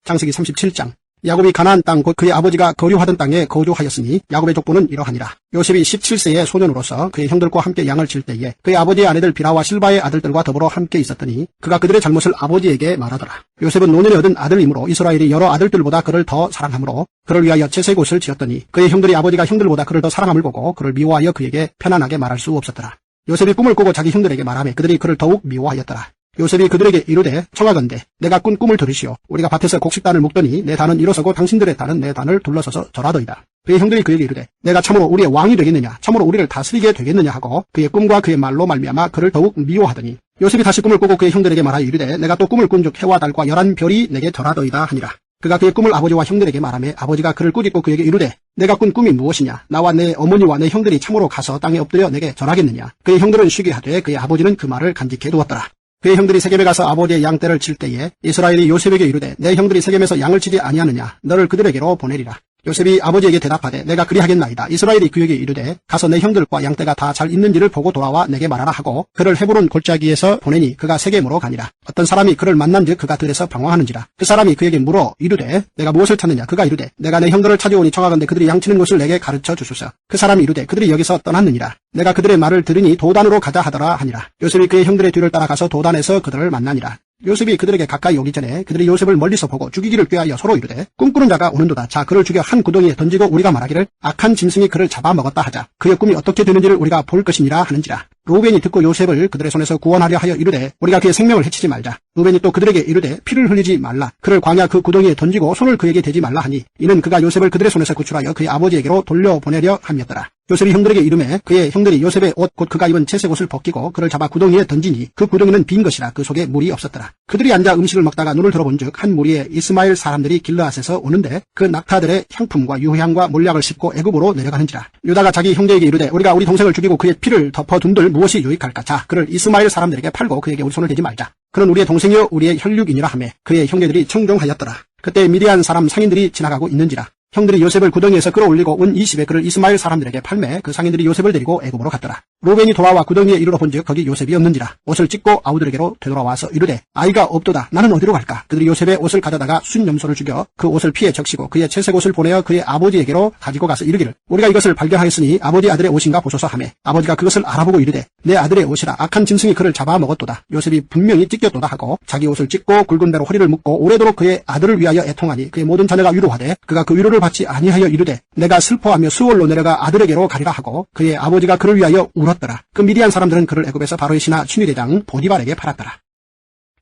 창세기 37장. 야곱이 가나안 땅 곧 그의 아버지가 거류하던 땅에 거주하였으니 야곱의 족보는 이러하니라. 요셉이 17세의 소년으로서 그의 형들과 함께 양을 칠 때에 그의 아버지의 아내들 비라와 실바의 아들들과 더불어 함께 있었더니 그가 그들의 잘못을 아버지에게 말하더라. 요셉은 노년에 얻은 아들이므로 이스라엘이 여러 아들들보다 그를 더 사랑하므로 그를 위하여 채색옷을 지었더니 그의 형들이 아버지가 형들보다 그를 더 사랑함을 보고 그를 미워하여 그에게 편안하게 말할 수 없었더라. 요셉이 꿈을 꾸고 자기 형들에게 말하며 그들이 그를 더욱 미워하였더라. 요셉이 그들에게 이르되 청하건대 내가 꾼 꿈을 들으시오. 우리가 밭에서 곡식단을 묶더니 내 단은 일어서고 당신들의 단은 내 단을 둘러서서 절하더이다. 그의 형들이 그에게 이르되 내가 참으로 우리의 왕이 되겠느냐, 참으로 우리를 다스리게 되겠느냐 하고 그의 꿈과 그의 말로 말미암아 그를 더욱 미워하더니 요셉이 다시 꿈을 꾸고 그의 형들에게 말하여 이르되 내가 또 꿈을 꾼즉 해와 달과 11별이 내게 절하더이다 하니라. 그가 그의 꿈을 아버지와 형들에게 말하며 아버지가 그를 꾸짖고 그에게 이르되 내가 꾼 꿈이 무엇이냐, 나와 내 어머니와 내 형들이 참으로 가서 땅에 엎드려 내게 절하겠느냐. 그의 형들은 쉬게 하되 그의 아버지는 그 말을 간직해 두었더라. 그의 형들이 세겜에 가서 아버지의 양떼를 칠 때에 이스라엘이 요셉에게 이르되 내 형들이 세겜에서 양을 치지 아니하느냐, 너를 그들에게로 보내리라. 요셉이 아버지에게 대답하되 내가 그리하겠나이다. 이스라엘이 그에게 이르되 가서 내 형들과 양떼가 다 잘 있는지를 보고 돌아와 내게 말하라 하고 그를 헤브론 골짜기에서 보내니 그가 세겜으로 가니라. 어떤 사람이 그를 만난즉 그가 들에서 방황하는지라. 그 사람이 그에게 물어 이르되 내가 무엇을 찾느냐. 그가 이르되 내가 내 형들을 찾아오니 청하건대 그들이 양치는 곳을 내게 가르쳐 주소서. 그 사람이 이르되 그들이 여기서 떠났느니라. 내가 그들의 말을 들으니 도단으로 가자 하더라 하니라. 요셉이 그의 형들의 뒤를 따라가서 도단에서 그들을 만나니라. 요셉이 그들에게 가까이 오기 전에 그들이 요셉을 멀리서 보고 죽이기를 꾀하여 서로 이르되 꿈꾸는 자가 오는도다. 자, 그를 죽여 한 구덩이에 던지고 우리가 말하기를 악한 짐승이 그를 잡아먹었다 하자. 그의 꿈이 어떻게 되는지를 우리가 볼 것이니라 하는지라. 루벤이 듣고 요셉을 그들의 손에서 구원하려 하여 이르되 우리가 그의 생명을 해치지 말자. 루벤이 또 그들에게 이르되 피를 흘리지 말라. 그를 광야 그 구덩이에 던지고 손을 그에게 대지 말라 하니 이는 그가 요셉을 그들의 손에서 구출하여 그의 아버지에게로 돌려보내려 함이었더라. 요셉이 형들에게 이르매 그의 형들이 요셉의 옷 곧 그가 입은 채색 옷을 벗기고 그를 잡아 구덩이에 던지니 그 구덩이는 빈 것이라 그 속에 물이 없었더라. 그들이 앉아 음식을 먹다가 눈을 들어본즉 한 무리의 이스마엘 사람들이 길르앗에서 오는데 그 낙타들의 향품과 유향과 몰약을 씹고 애굽으로 내려가는지라. 유다가 자기 형제에게 이르되 우리가 우리 동생을 죽이고 그의 피를 덮어둔들 무엇이 유익할까. 자, 그를 이스마엘 사람들에게 팔고 그에게 우리 손을 대지 말자. 그는 우리의 동생이요 우리의 혈육이니라 하매 그의 형제들이 청종하였더라. 그때 미디안 사람 상인들이 지나가고 있는지라. 형들이 요셉을 구덩이에서 끌어올리고 온 20에 그를 이스마엘 사람들에게 팔매 그 상인들이 요셉을 데리고 애굽으로 갔더라. 루벤이 돌아와 구덩이에 이르러 본즉 거기 요셉이 없는지라. 옷을 찢고 아우들에게로 되돌아와서 이르되 아이가 없도다. 나는 어디로 갈까. 그들이 요셉의 옷을 가져다가 순염소를 죽여 그 옷을 피에 적시고 그의 채색 옷을 보내어 그의 아버지에게로 가지고 가서 이르기를 우리가 이것을 발견하였으니 아버지 아들의 옷인가 보소서 하매 아버지가 그것을 알아보고 이르되 내 아들의 옷이라. 악한 짐승이 그를 잡아먹었도다. 요셉이 분명히 찢겼도다 하고 자기 옷을 찢고 굵은 배로 허리를 묶고 오래도록 그의 아들을 위하여 애통하니 그의 모든 자녀가 위로하되 그가 그 위로를 받지 아니하여 이르되 내가 슬퍼하며 수월로 내려가 아들에게로 가리라 하고 그의 아버지가 그를 위하여 울었더라. 그 미디안 사람들은 그를 애굽에서 바로의 신하 친위대장 보디발에게 팔았더라.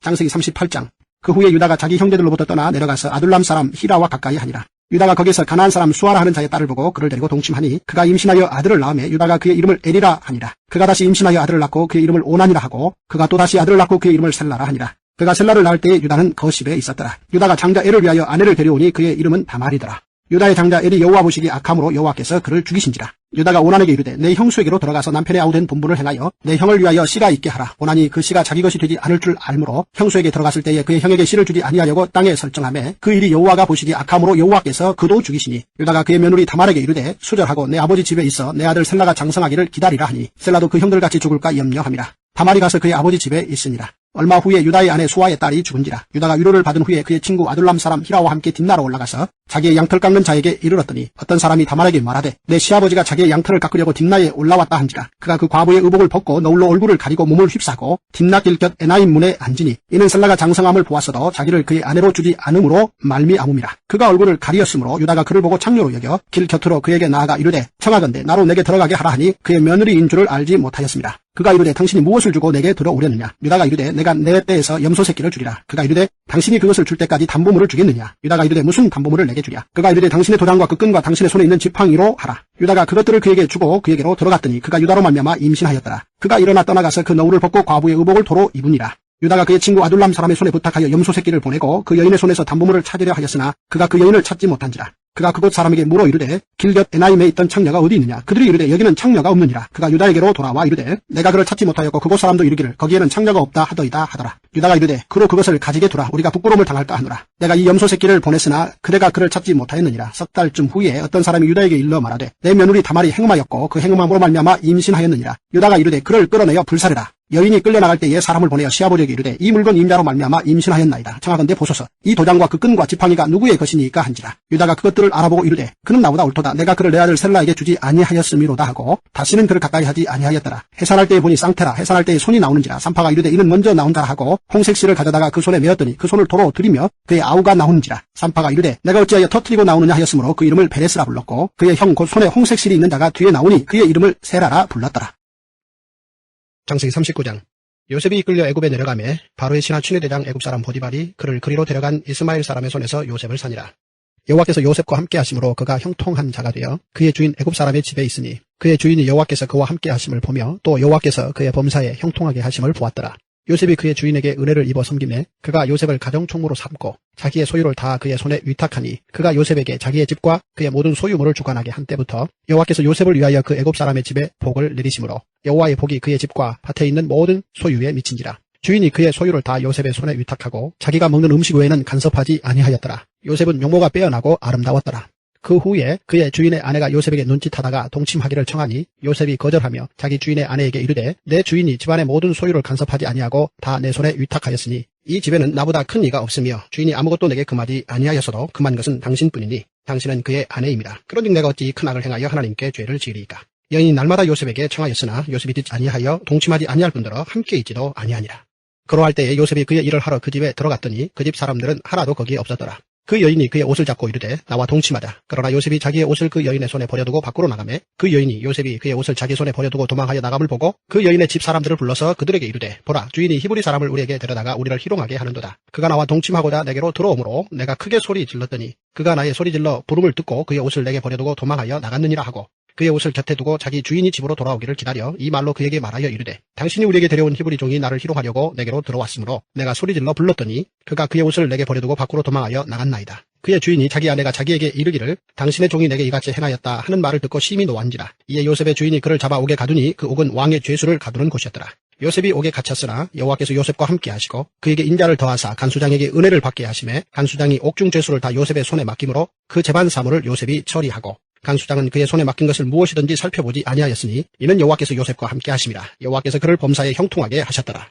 창세기 38장. 그 후에 유다가 자기 형제들로부터 떠나 내려가서 아둘람 사람 히라와 가까이 하니라. 유다가 거기서 가나안 사람 수아라 하는 자의 딸을 보고 그를 데리고 동침하니 그가 임신하여 아들을 낳으며 유다가 그의 이름을 에리라 하니라. 그가 다시 임신하여 아들을 낳고 그의 이름을 오난이라 하고 그가 또 다시 아들을 낳고 그의 이름을 셀라라 하니라. 그가 셀라를 낳을 때에 유다는 거십에 있었더라. 유다가 장자 엘을 위하여 아내를 데려오니 그의 이름은 다말이더라. 유다의 장자 엘이 여호와 보시기 악함으로 여호와께서 그를 죽이신지라. 유다가 오난에게 이르되 내 형수에게로 들어가서 남편의 아우된 분부를 행하여 내 형을 위하여 씨가 있게 하라. 오난이 그 씨가 자기 것이 되지 않을 줄 알므로 형수에게 들어갔을 때에 그의 형에게 씨를 주지 아니하려고 땅에 설정하매 그 일이 여호와가 보시기 악함으로 여호와께서 그도 죽이시니 유다가 그의 며느리 다말에게 이르되 수절하고 내 아버지 집에 있어 내 아들 셀라가 장성하기를 기다리라 하니 셀라도 그 형들같이 죽을까 염려함이라. 다말이 가서 그의 아버지 집에 있으니라. 얼마 후에 유다의 아내 수아의 딸이 죽은지라. 유다가 위로를 받은 후에 그의 친구 아둘람 사람 히라와 함께 뒷나라 올라가서 자기의 양털 깎는 자에게 이르렀더니 어떤 사람이 다말에게 말하되 내 시아버지가 자기의 양털을 깎으려고 뒷나에 올라왔다 한지라. 그가 그 과부의 의복을 벗고 너울로 얼굴을 가리고 몸을 휩싸고 뒷나길 곁 에나임 문에 앉으니 이는 셀라가 장성함을 보았어도 자기를 그의 아내로 주지 않음으로 말미암음이라. 그가 얼굴을 가리었으므로 유다가 그를 보고 창녀로 여겨 길 곁으로 그에게 나아가 이르되 청하건대 나로 내게 들어가게 하라 하니 그의 며느리인 줄을 알지 못하였습니다. 그가 이르되 당신이 무엇을 주고 내게 들어오려느냐. 유다가 이르되 내가 내 떼에서 염소 새끼를 주리라. 그가 이르되 당신이 그것을 줄 때까지 담보물을 주겠느냐. 유다가 이르되 무슨 담보물을 내게 주랴. 그가 이르되 당신의 도장과 그 끈과 당신의 손에 있는 지팡이로 하라. 유다가 그것들을 그에게 주고 그에게로 들어갔더니 그가 유다로 말미암아 임신하였더라. 그가 일어나 떠나가서 그 너울을 벗고 과부의 의복을 도로 입으니라. 유다가 그의 친구 아둘람 사람의 손에 부탁하여 염소 새끼를 보내고 그 여인의 손에서 담보물을 찾으려 하였으나 그가 그 여인을 찾지 못한지라. 그가 그곳 사람에게 물어 이르되 길 곁 에나임에 있던 창녀가 어디 있느냐. 그들이 이르되 여기는 창녀가 없느니라. 그가 유다에게로 돌아와 이르되 내가 그를 찾지 못하였고 그곳 사람도 이르기를 거기에는 창녀가 없다 하더이다 하더라. 유다가 이르되 그로 그것을 가지게 두라. 우리가 부끄러움을 당할까 하노라. 내가 이 염소 새끼를 보냈으나 그대가 그를 찾지 못하였느니라. 석 달쯤 후에 어떤 사람이 유다에게 일러 말하되 내 며느리 다말이 행음하였고 그 행음함으로 말미암아 임신하였느니라. 유다가 이르되 그를 끌어내어 불사르라. 여인이 끌려나갈 때에 사람을 보내어 시아버지에게 이르되 이 물건 임자로 말미암아 임신하였나이다. 청하건대 보소서. 이 도장과 그 끈과 지팡이가 누구의 것이니까 한지라. 유다가 그것들을 알아보고 이르되 그는 나보다 옳도다. 내가 그를 내 아들 셀라에게 주지 아니하였음이로다 하고 다시는 그를 가까이 하지 아니하였더라. 해산할 때에 보니 쌍태라. 해산할 때에 손이 나오는지라. 산파가 이르되 이는 먼저 나온다 하고 홍색실을 가져다가 그 손에 메었더니 그 손을 도로 들이며 그의 아우가 나오는지라. 산파가 이르되 내가 어찌하여 터뜨리고 나오느냐 하였으므로 그 이름을 베레스라 불렀고 그의 형 곧 손에 홍색실이 있는 자가 뒤에 나오니 그의 이름을 세라라 불렀더라. 창세기 39장. 요셉이 이끌려 애굽에 내려가매 바로의 신하 춘회대장 애굽 사람 보디발이 그를 그리로 데려간 이스마엘 사람의 손에서 요셉을 사니라. 여호와께서 요셉과 함께 하심으로 그가 형통한 자가 되어 그의 주인 애굽 사람의 집에 있으니 그의 주인이 여호와께서 그와 함께 하심을 보며 또 여호와께서 그의 범사에 형통하게 하심을 보았더라. 요셉이 그의 주인에게 은혜를 입어 섬김에 그가 요셉을 가정총무로 삼고 자기의 소유를 다 그의 손에 위탁하니 그가 요셉에게 자기의 집과 그의 모든 소유물을 주관하게 한 때부터 여호와께서 요셉을 위하여 그 애굽 사람의 집에 복을 내리심으로 여호와의 복이 그의 집과 밭에 있는 모든 소유에 미친지라. 주인이 그의 소유를 다 요셉의 손에 위탁하고 자기가 먹는 음식 외에는 간섭하지 아니하였더라. 요셉은 용모가 빼어나고 아름다웠더라. 그 후에 그의 주인의 아내가 요셉에게 눈짓하다가 동침하기를 청하니 요셉이 거절하며 자기 주인의 아내에게 이르되 내 주인이 집안의 모든 소유를 간섭하지 아니하고 다 내 손에 위탁하였으니 이 집에는 나보다 큰 이가 없으며 주인이 아무것도 내게 금하지 아니하였어도 금한 것은 당신뿐이니 당신은 그의 아내입니다. 그런즉 내가 어찌 큰 악을 행하여 하나님께 죄를 지으리이까. 여인이 날마다 요셉에게 청하였으나 요셉이 듣지 아니하여 동침하지 아니할 뿐더러 함께 있지도 아니하니라. 그러할 때에 요셉이 그의 일을 하러 그 집에 들어갔더니 그 집 사람들은 하나도 거기에 없었더라. 그 여인이 그의 옷을 잡고 이르되 나와 동침하자. 그러나 요셉이 자기의 옷을 그 여인의 손에 버려두고 밖으로 나가매 그 여인이 요셉이 그의 옷을 자기 손에 버려두고 도망하여 나감을 보고 그 여인의 집 사람들을 불러서 그들에게 이르되 보라 주인이 히브리 사람을 우리에게 데려다가 우리를 희롱하게 하는도다. 그가 나와 동침하고자 내게로 들어오므로 내가 크게 소리 질렀더니 그가 나의 소리 질러 부름을 듣고 그의 옷을 내게 버려두고 도망하여 나갔느니라 하고 그의 옷을 곁에 두고 자기 주인이 집으로 돌아오기를 기다려 이 말로 그에게 말하여 이르되 당신이 우리에게 데려온 히브리 종이 나를 희롱하려고 내게로 들어왔으므로 내가 소리질러 불렀더니 그가 그의 옷을 내게 버려두고 밖으로 도망하여 나갔나이다. 그의 주인이 자기 아내가 자기에게 이르기를 당신의 종이 내게 이같이 행하였다 하는 말을 듣고 심히 노한지라. 이에 요셉의 주인이 그를 잡아 옥에 가두니 그 옥은 왕의 죄수를 가두는 곳이었더라. 요셉이 옥에 갇혔으나 여호와께서 요셉과 함께 하시고 그에게 인자를 더하사 간수장에게 은혜를 받게 하심에 간수장이 옥중 죄수를 다 요셉의 손에 맡김으로 그 재반 사물을 요셉이 처리하고 간수장은 그의 손에 맡긴 것을 무엇이든지 살펴보지 아니하였으니 이는 여호와께서 요셉과 함께 하심이라. 여호와께서 그를 범사에 형통하게 하셨더라.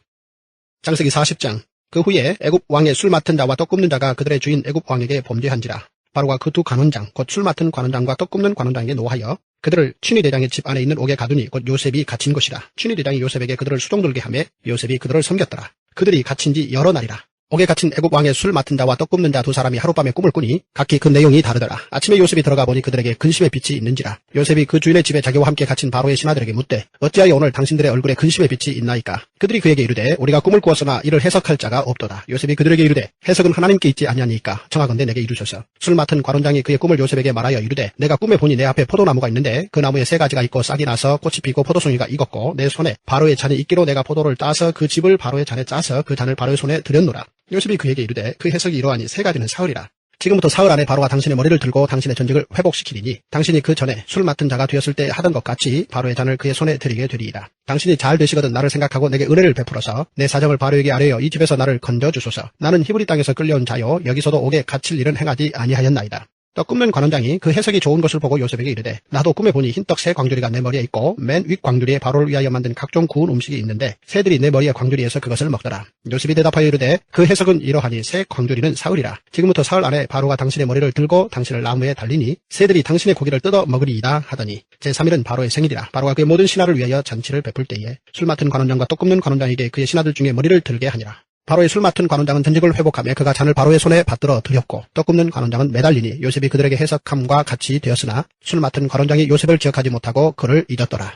창세기 40장. 그 후에 애굽 왕의 술 맡은 자와 떡 굽는 자가 그들의 주인 애굽 왕에게 범죄한지라. 바로가 그 두 관원장 곧 술 맡은 관원장과 떡 굽는 관원장에게 노하여 그들을 춘희대장의 집 안에 있는 옥에 가두니 곧 요셉이 갇힌 것이라. 춘희대장이 요셉에게 그들을 수종들게 하매 요셉이 그들을 섬겼더라. 그들이 갇힌 지 여러 날이라. 옥에 갇힌 애굽 왕의 술 맡은 자와 떡 굽는 자 두 사람이 하룻밤에 꿈을 꾸니 각기 그 내용이 다르더라. 아침에 요셉이 들어가 보니 그들에게 근심의 빛이 있는지라. 요셉이 그 주인의 집에 자기와 함께 갇힌 바로의 신하들에게 묻되 어찌하여 오늘 당신들의 얼굴에 근심의 빛이 있나이까. 그들이 그에게 이르되 우리가 꿈을 꾸었으나 이를 해석할 자가 없도다. 요셉이 그들에게 이르되 해석은 하나님께 있지 아니하니까 청하건대 내게 이루소서. 술 맡은 관원장이 그의 꿈을 요셉에게 말하여 이르되 내가 꿈에 보니 내 앞에 포도나무가 있는데 그 나무에 세 가지가 있고 싹이 나서 꽃이 피고 포도송이가 익었고 내 손에 바로의 잔이 있기로 내가 포도를 따서 그 즙을 바로의 잔에 짜서 그 잔을 바로의 손에 들였노라. 요셉이 그에게 이르되 그 해석이 이러하니 세 가지는 사흘이라. 지금부터 사흘 안에 바로가 당신의 머리를 들고 당신의 전직을 회복시키리니 당신이 그 전에 술 맡은 자가 되었을 때 하던 것 같이 바로의 잔을 그의 손에 드리게 되리이다. 당신이 잘 되시거든 나를 생각하고 내게 은혜를 베풀어서 내 사정을 바로에게 아뢰어 이 집에서 나를 건져주소서. 나는 히브리 땅에서 끌려온 자요 여기서도 옥에 갇힐 일은 행하지 아니하였나이다. 떡 굽는 관원장이 그 해석이 좋은 것을 보고 요셉에게 이르되 나도 꿈에 보니 흰떡 세 광주리가 내 머리에 있고 맨 윗 광주리에 바로를 위하여 만든 각종 구운 음식이 있는데 새들이 내 머리에 광주리에서 그것을 먹더라. 요셉이 대답하여 이르되 그 해석은 이러하니 새 광주리는 사흘이라. 지금부터 사흘 안에 바로가 당신의 머리를 들고 당신을 나무에 달리니 새들이 당신의 고기를 뜯어 먹으리이다 하더니 제3일은 바로의 생일이라. 바로가 그의 모든 신하를 위하여 잔치를 베풀 때에 술 맡은 관원장과 떡 굽는 관원장에게 그의 신하들 중에 머리를 들게 하니라. 바로의 술 맡은 관원장은 전직을 회복하며 그가 잔을 바로의 손에 받들어 드렸고 떡 굽는 관원장은 매달리니 요셉이 그들에게 해석함과 같이 되었으나 술 맡은 관원장이 요셉을 기억하지 못하고 그를 잊었더라.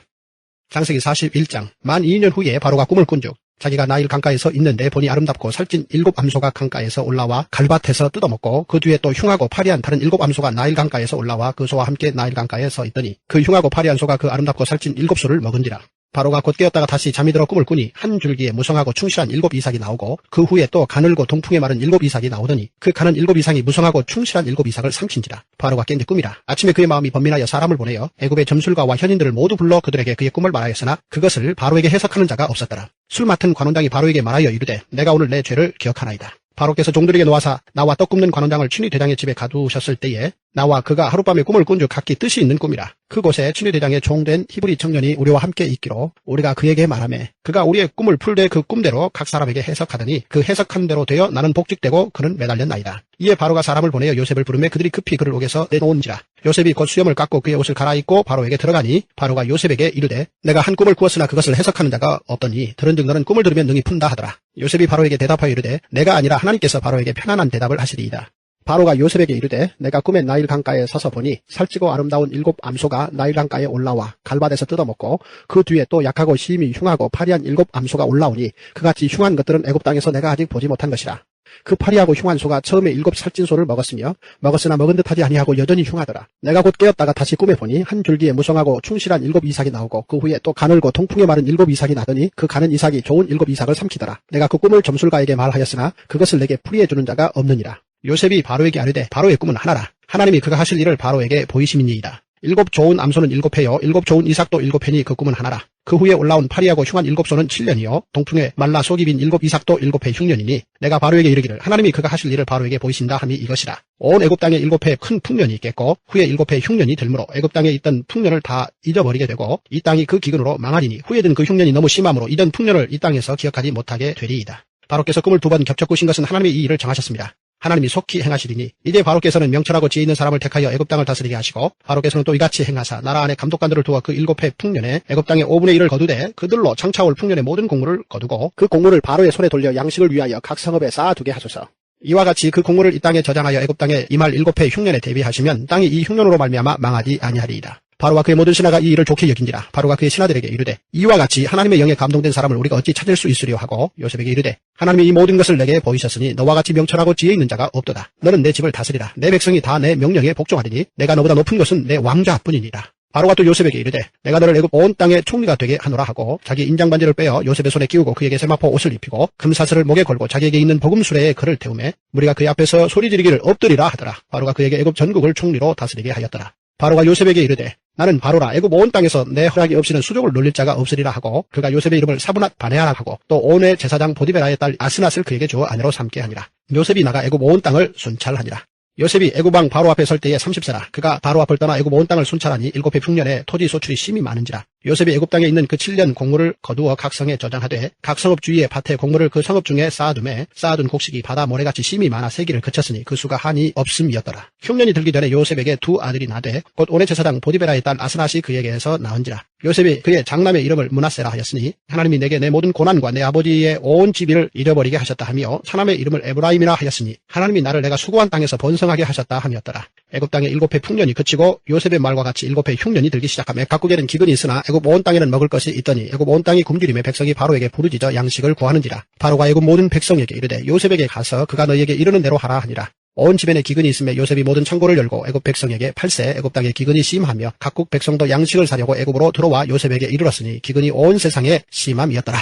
창세기 41장. 만 2년 후에 바로가 꿈을 꾼즉 자기가 나일 강가에서 있는데 보니 아름답고 살찐 7 암소가 강가에서 올라와 갈밭에서 뜯어먹고 그 뒤에 또 흉하고 파리한 다른 7 암소가 나일 강가에서 올라와 그 소와 함께 나일 강가에 서 있더니 그 흉하고 파리한 소가 그 아름답고 살찐 7소를 먹은지라. 바로가 곧 깨었다가 다시 잠이 들어 꿈을 꾸니 한 줄기에 무성하고 충실한 7 이삭이 나오고 그 후에 또 가늘고 동풍에 마른 7 이삭이 나오더니 그 가는 7 이삭이 무성하고 충실한 7 이삭을 삼킨지라. 바로가 깬 데 꿈이라. 아침에 그의 마음이 번민하여 사람을 보내어 애굽의 점술가와 현인들을 모두 불러 그들에게 그의 꿈을 말하였으나 그것을 바로에게 해석하는 자가 없었더라. 술 맡은 관원장이 바로에게 말하여 이르되 내가 오늘 내 죄를 기억하나이다. 바로께서 종들에게 놓아사 나와 떡 굽는 관원장을 친위 대장의 집에 가두셨을 때에 나와 그가 하룻밤에 꿈을 꾼 줄 각기 뜻이 있는 꿈이라. 그곳에 친위 대장의 종된 히브리 청년이 우리와 함께 있기로 우리가 그에게 말하매 그가 우리의 꿈을 풀되 그 꿈대로 각 사람에게 해석하더니 그 해석한 대로 되어 나는 복직되고 그는 매달렸나이다. 이에 바로가 사람을 보내어 요셉을 부르매 그들이 급히 그를 옥에서 내놓은지라. 요셉이 곧 수염을 깎고 그의 옷을 갈아입고 바로에게 들어가니 바로가 요셉에게 이르되 내가 한 꿈을 꾸었으나 그것을 해석하는 자가 없더니 들은즉 너는 꿈을 들으면 능히 푼다 하더라. 요셉이 바로에게 대답하여 이르되 내가 아니라 하나님께서 바로에게 편안한 대답을 하시리이다. 바로가 요셉에게 이르되 내가 꿈에 나일 강가에 서서 보니 살찌고 아름다운 7 암소가 나일 강가에 올라와 갈밭에서 뜯어먹고 그 뒤에 또 약하고 심히 흉하고 파리한 7 암소가 올라오니 그같이 흉한 것들은 애굽 땅에서 내가 아직 보지 못한 것이라. 그 파리하고 흉한 소가 처음에 7 살찐 소를 먹었으나 먹은 듯하지 아니하고 여전히 흉하더라. 내가 곧 깨었다가 다시 꿈에 보니 한 줄기에 무성하고 충실한 7 이삭이 나오고 그 후에 또 가늘고 통풍에 마른 7 이삭이 나더니 그 가는 이삭이 좋은 7 이삭을 삼키더라. 내가 그 꿈을 점술가에게 말하였으나 그것을 내게 풀이해 주는 자가 없느니라. 요셉이 바로에게 아뢰되 바로의 꿈은 하나라. 하나님이 그가 하실 일을 바로에게 보이심이니이다. 7 좋은 암소는 7회요 7 좋은 이삭도 7회니 그 꿈은 하나라. 그 후에 올라온 파리하고 흉한 7 소는 7년이요 동풍에 말라 속이 빈 7 이삭도 7회 흉년이니 내가 바로에게 이르기를 하나님이 그가 하실 일을 바로에게 보이신다 함이 이것이라. 온 애굽 땅에 7회 큰 풍년이 있겠고 후에 7회 흉년이 들므로 애굽 땅에 있던 풍년을 다 잊어버리게 되고 이 땅이 그 기근으로 망하리니 후에 든 그 흉년이 너무 심함으로 이전 풍년을 이 땅에서 기억하지 못하게 되리이다. 바로께서 꿈을 2번 겹쳐 꾸신 것은 하나님이 이 일을 정하셨습니다. 하나님이 속히 행하시리니 이제 바로께서는 명철하고 지혜 있는 사람을 택하여 애굽 땅을 다스리게 하시고 바로께서는 또 이같이 행하사 나라 안에 감독관들을 두어 그 7회 풍년에 애굽 땅의 5분의 1을 거두되 그들로 창차올 풍년의 모든 곡물을 거두고 그 곡물을 바로의 손에 돌려 양식을 위하여 각 성읍에 쌓아두게 하소서. 이와 같이 그 곡물을 이 땅에 저장하여 애굽 땅에 임할 7회 흉년에 대비하시면 땅이 이 흉년으로 말미암아 망하지 아니하리이다. 바로와 그의 모든 신하가 이 일을 좋게 여긴지라. 바로가 그의 신하들에게 이르되 이와 같이 하나님의 영에 감동된 사람을 우리가 어찌 찾을 수 있으려 하고 요셉에게 이르되 하나님이 이 모든 것을 내게 보이셨으니 너와 같이 명철하고 지혜 있는 자가 없도다. 너는 내 집을 다스리라. 내 백성이 다 내 명령에 복종하리니 내가 너보다 높은 것은 내 왕자뿐이니라. 바로가 또 요셉에게 이르되 내가 너를 애굽 온 땅의 총리가 되게 하노라 하고 자기 인장반지를 빼어 요셉의 손에 끼우고 그에게 세마포 옷을 입히고 금사슬을 목에 걸고 자기에게 있는 복음수레에 그를 태우매 무리가 그의 앞에서 소리 지르기를 엎드리라 하더라. 바로가 그에게 애굽 전국을 총리로 다스리게 하였더라. 바로가 요셉에게 이르되 나는 바로라. 애굽 온 땅에서 내 허락이 없이는 수족을 놀릴 자가 없으리라 하고 그가 요셉의 이름을 사브낫 바네아라 하고 또 온의 제사장 보디베라의 딸 아스낫을 그에게 주어 아내로 삼게 하니라. 요셉이 나가 애굽 온 땅을 순찰하니라. 요셉이 애굽 왕 바로 앞에 설 때에 30세라. 그가 바로 앞을 떠나 애굽 온 땅을 순찰하니 7회 풍년에 토지 소출이 심히 많은지라. 요셉이 애굽 땅에 있는 그 7년 곡물을 거두어 각 성에 저장하되 각 성읍 주위의 밭에 곡물을 그 성읍 중에 쌓아두매 쌓아둔 곡식이 바다 모래같이 심히 많아 세기를 그쳤으니 그 수가 한이 없음이었더라. 흉년이 들기 전에 요셉에게 2 아들이 나되 곧 온의 제사장 보디베라의 딸 아스낫이 그에게서 나은지라. 요셉이 그의 장남의 이름을 므낫세라 하였으니 하나님이 내게 내 모든 고난과 내 아버지의 온 집을 잃어버리게 하셨다 하며 사남의 이름을 에브라임이라 하였으니 하나님이 나를 내가 수고한 땅에서 번성하게 하셨다 함이었더라. 애굽 땅에 7회 풍년이 그치고 요셉의 말과 같이 7회 흉년이 들기 시작하며 각국에는 기근이 있으나 애굽 온 땅에는 먹을 것이 있더니 애굽 온 땅이 굶주림에 백성이 바로에게 부르짖어 양식을 구하는지라. 바로가 애굽 모든 백성에게 이르되 요셉에게 가서 그가 너희에게 이르는 대로 하라 하니라. 온 집에는 기근이 있으며 요셉이 모든 창고를 열고 애굽 백성에게 팔세 애굽 땅에 기근이 심하며 각국 백성도 양식을 사려고 애굽으로 들어와 요셉에게 이르렀으니 기근이 온 세상에 심함이었더라.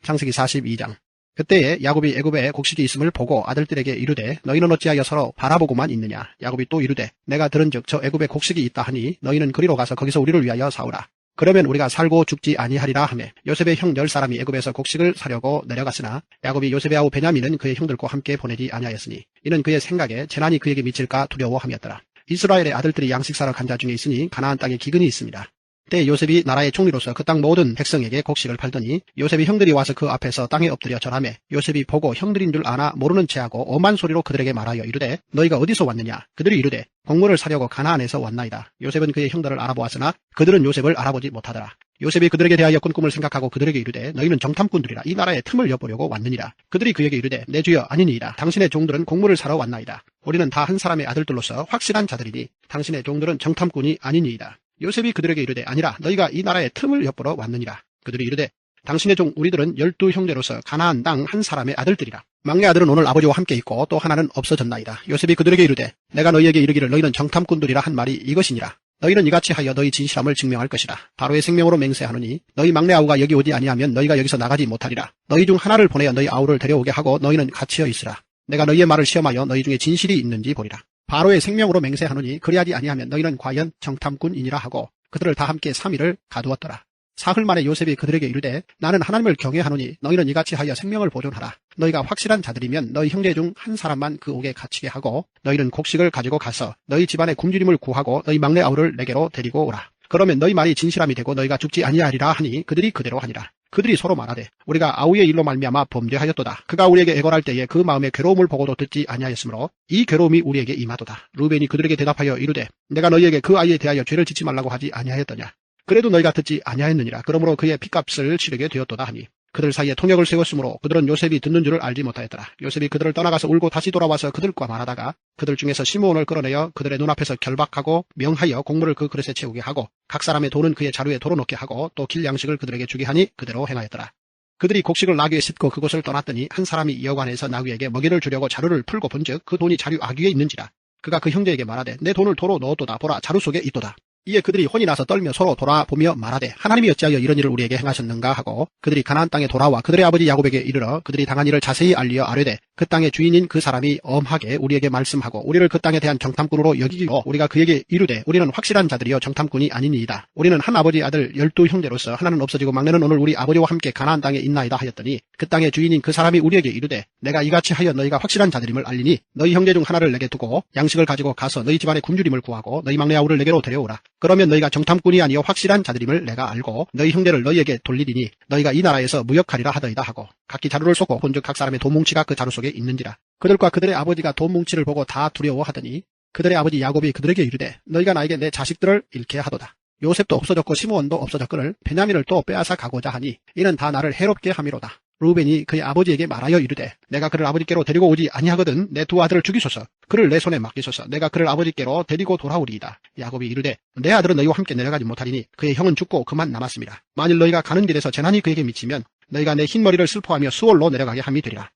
창세기 42장. 그때에 야곱이 애굽에 곡식이 있음을 보고 아들들에게 이르되 너희는 어찌하여 서로 바라보고만 있느냐. 야곱이 또 이르되 내가 들은즉 저 애굽에 곡식이 있다 하니 너희는 그리로 가서 거기서 우리를 위하여 사오라. 그러면 우리가 살고 죽지 아니하리라 하매 요셉의 형 10사람이 애굽에서 곡식을 사려고 내려갔으나 야곱이 요셉의 아우 베냐민은 그의 형들과 함께 보내지 아니하였으니 이는 그의 생각에 재난이 그에게 미칠까 두려워함이었더라. 이스라엘의 아들들이 양식 사러 간 자 중에 있으니 가나안 땅에 기근이 있습니다. 그때 요셉이 나라의 총리로서 그 땅 모든 백성에게 곡식을 팔더니 요셉의 형들이 와서 그 앞에서 땅에 엎드려 절하매 요셉이 보고 형들인 줄 아나 모르는 체하고 엄한 소리로 그들에게 말하여 이르되 너희가 어디서 왔느냐. 그들이 이르되 곡물을 사려고 가나안에서 왔나이다. 요셉은 그의 형들을 알아보았으나 그들은 요셉을 알아보지 못하더라. 요셉이 그들에게 대하여 꾼 꿈을 생각하고 그들에게 이르되 너희는 정탐꾼들이라 이 나라의 틈을 엿보려고 왔느니라. 그들이 그에게 이르되 내 주여 아니니이다. 당신의 종들은 곡물을 사러 왔나이다. 우리는 다 한 사람의 아들들로서 확실한 자들이니 당신의 종들은 정탐꾼이 아니니이다. 요셉이 그들에게 이르되 아니라 너희가 이 나라의 틈을 엿보러 왔느니라. 그들이 이르되 당신의 종 우리들은 12형제로서 가나안 땅 한 사람의 아들들이라. 막내 아들은 오늘 아버지와 함께 있고 또 하나는 없어졌나이다. 요셉이 그들에게 이르되 내가 너희에게 이르기를 너희는 정탐꾼들이라 한 말이 이것이니라. 너희는 이같이 하여 너희 진실함을 증명할 것이라. 바로의 생명으로 맹세하노니 너희 막내 아우가 여기 오지 아니하면 너희가 여기서 나가지 못하리라. 너희 중 하나를 보내어 너희 아우를 데려오게 하고 너희는 갇히어 있으라. 내가 너희의 말을 시험하여 너희 중에 진실이 있는지 보리라. 바로의 생명으로 맹세하노니 그리하지 아니하면 너희는 과연 정탐꾼이니라 하고 그들을 다 함께 3일을 가두었더라. 사흘 만에 요셉이 그들에게 이르되 나는 하나님을 경외하노니 너희는 이같이 하여 생명을 보존하라. 너희가 확실한 자들이면 너희 형제 중 한 사람만 그 옥에 갇히게 하고 너희는 곡식을 가지고 가서 너희 집안의 굶주림을 구하고 너희 막내 아우를 내게로 데리고 오라. 그러면 너희 말이 진실함이 되고 너희가 죽지 아니하리라 하니 그들이 그대로 하니라. 그들이 서로 말하되 우리가 아우의 일로 말미암아 범죄하였도다. 그가 우리에게 애걸할 때에 그 마음의 괴로움을 보고도 듣지 아니하였으므로 이 괴로움이 우리에게 임하도다. 루벤이 그들에게 대답하여 이르되 내가 너희에게 그 아이에 대하여 죄를 짓지 말라고 하지 아니하였더냐. 그래도 너희가 듣지 아니하였느니라. 그러므로 그의 핏값을 치르게 되었도다 하니 그들 사이에 통역을 세웠으므로 그들은 요셉이 듣는 줄을 알지 못하였더라. 요셉이 그들을 떠나가서 울고 다시 돌아와서 그들과 말하다가 그들 중에서 시므온을 끌어내어 그들의 눈앞에서 결박하고 명하여 곡물을 그 그릇에 채우게 하고 각 사람의 돈은 그의 자루에 도로놓게 하고 또 길 양식을 그들에게 주게 하니 그대로 행하였더라. 그들이 곡식을 나귀에 싣고 그곳을 떠났더니 한 사람이 여관에서 나귀에게 먹이를 주려고 자루를 풀고 본즉 그 돈이 자루 아귀에 있는지라. 그가 그 형제에게 말하되 내 돈을 도로 넣었도다. 보라 자루 속에 있도다. 이에 그들이 혼이 나서 떨며 서로 돌아보며 말하되 하나님이 어찌하여 이런 일을 우리에게 행하셨는가 하고 그들이 가나안 땅에 돌아와 그들의 아버지 야곱에게 이르러 그들이 당한 일을 자세히 알리어 아뢰되 그 땅의 주인인 그 사람이 엄하게 우리에게 말씀하고 우리를 그 땅에 대한 정탐꾼으로 여기기로 우리가 그에게 이르되 우리는 확실한 자들이여 정탐꾼이 아니니이다. 우리는 한 아버지 아들 12형제로서 하나는 없어지고 막내는 오늘 우리 아버지와 함께 가나안 땅에 있나이다 하였더니 그 땅의 주인인 그 사람이 우리에게 이르되 내가 이같이 하여 너희가 확실한 자들임을 알리니 너희 형제 중 하나를 내게 두고 양식을 가지고 가서 너희 집안의 굶주림을 구하고 너희 막내 아우를 내게로 데려오라. 그러면 너희가 정탐꾼이 아니요 확실한 자들임을 내가 알고 너희 형제를 너희에게 돌리리니 너희가 이 나라에서 무역하리라 하더이다 하고 각기 자루를 쏘고 본즉 각 사람의 돈 뭉치가 그 자루 속에 있는지라. 그들과 그들의 아버지가 돈 뭉치를 보고 다 두려워하더니 그들의 아버지 야곱이 그들에게 이르되 너희가 나에게 내 자식들을 잃게 하도다. 요셉도 없어졌고 시므온도 없어졌거늘 베냐민을 또 빼앗아 가고자 하니 이는 다 나를 해롭게 함이로다. 루벤이 그의 아버지에게 말하여 이르되 내가 그를 아버지께로 데리고 오지 아니하거든 내 두 아들을 죽이소서. 그를 내 손에 맡기소서. 내가 그를 아버지께로 데리고 돌아오리이다. 야곱이 이르되 내 아들은 너희와 함께 내려가지 못하리니 그의 형은 죽고 그만 남았습니다. 만일 너희가 가는 길에서 재난이 그에게 미치면 너희가 내 흰머리를 슬퍼하며 수월로 내려가게 함이 되리라.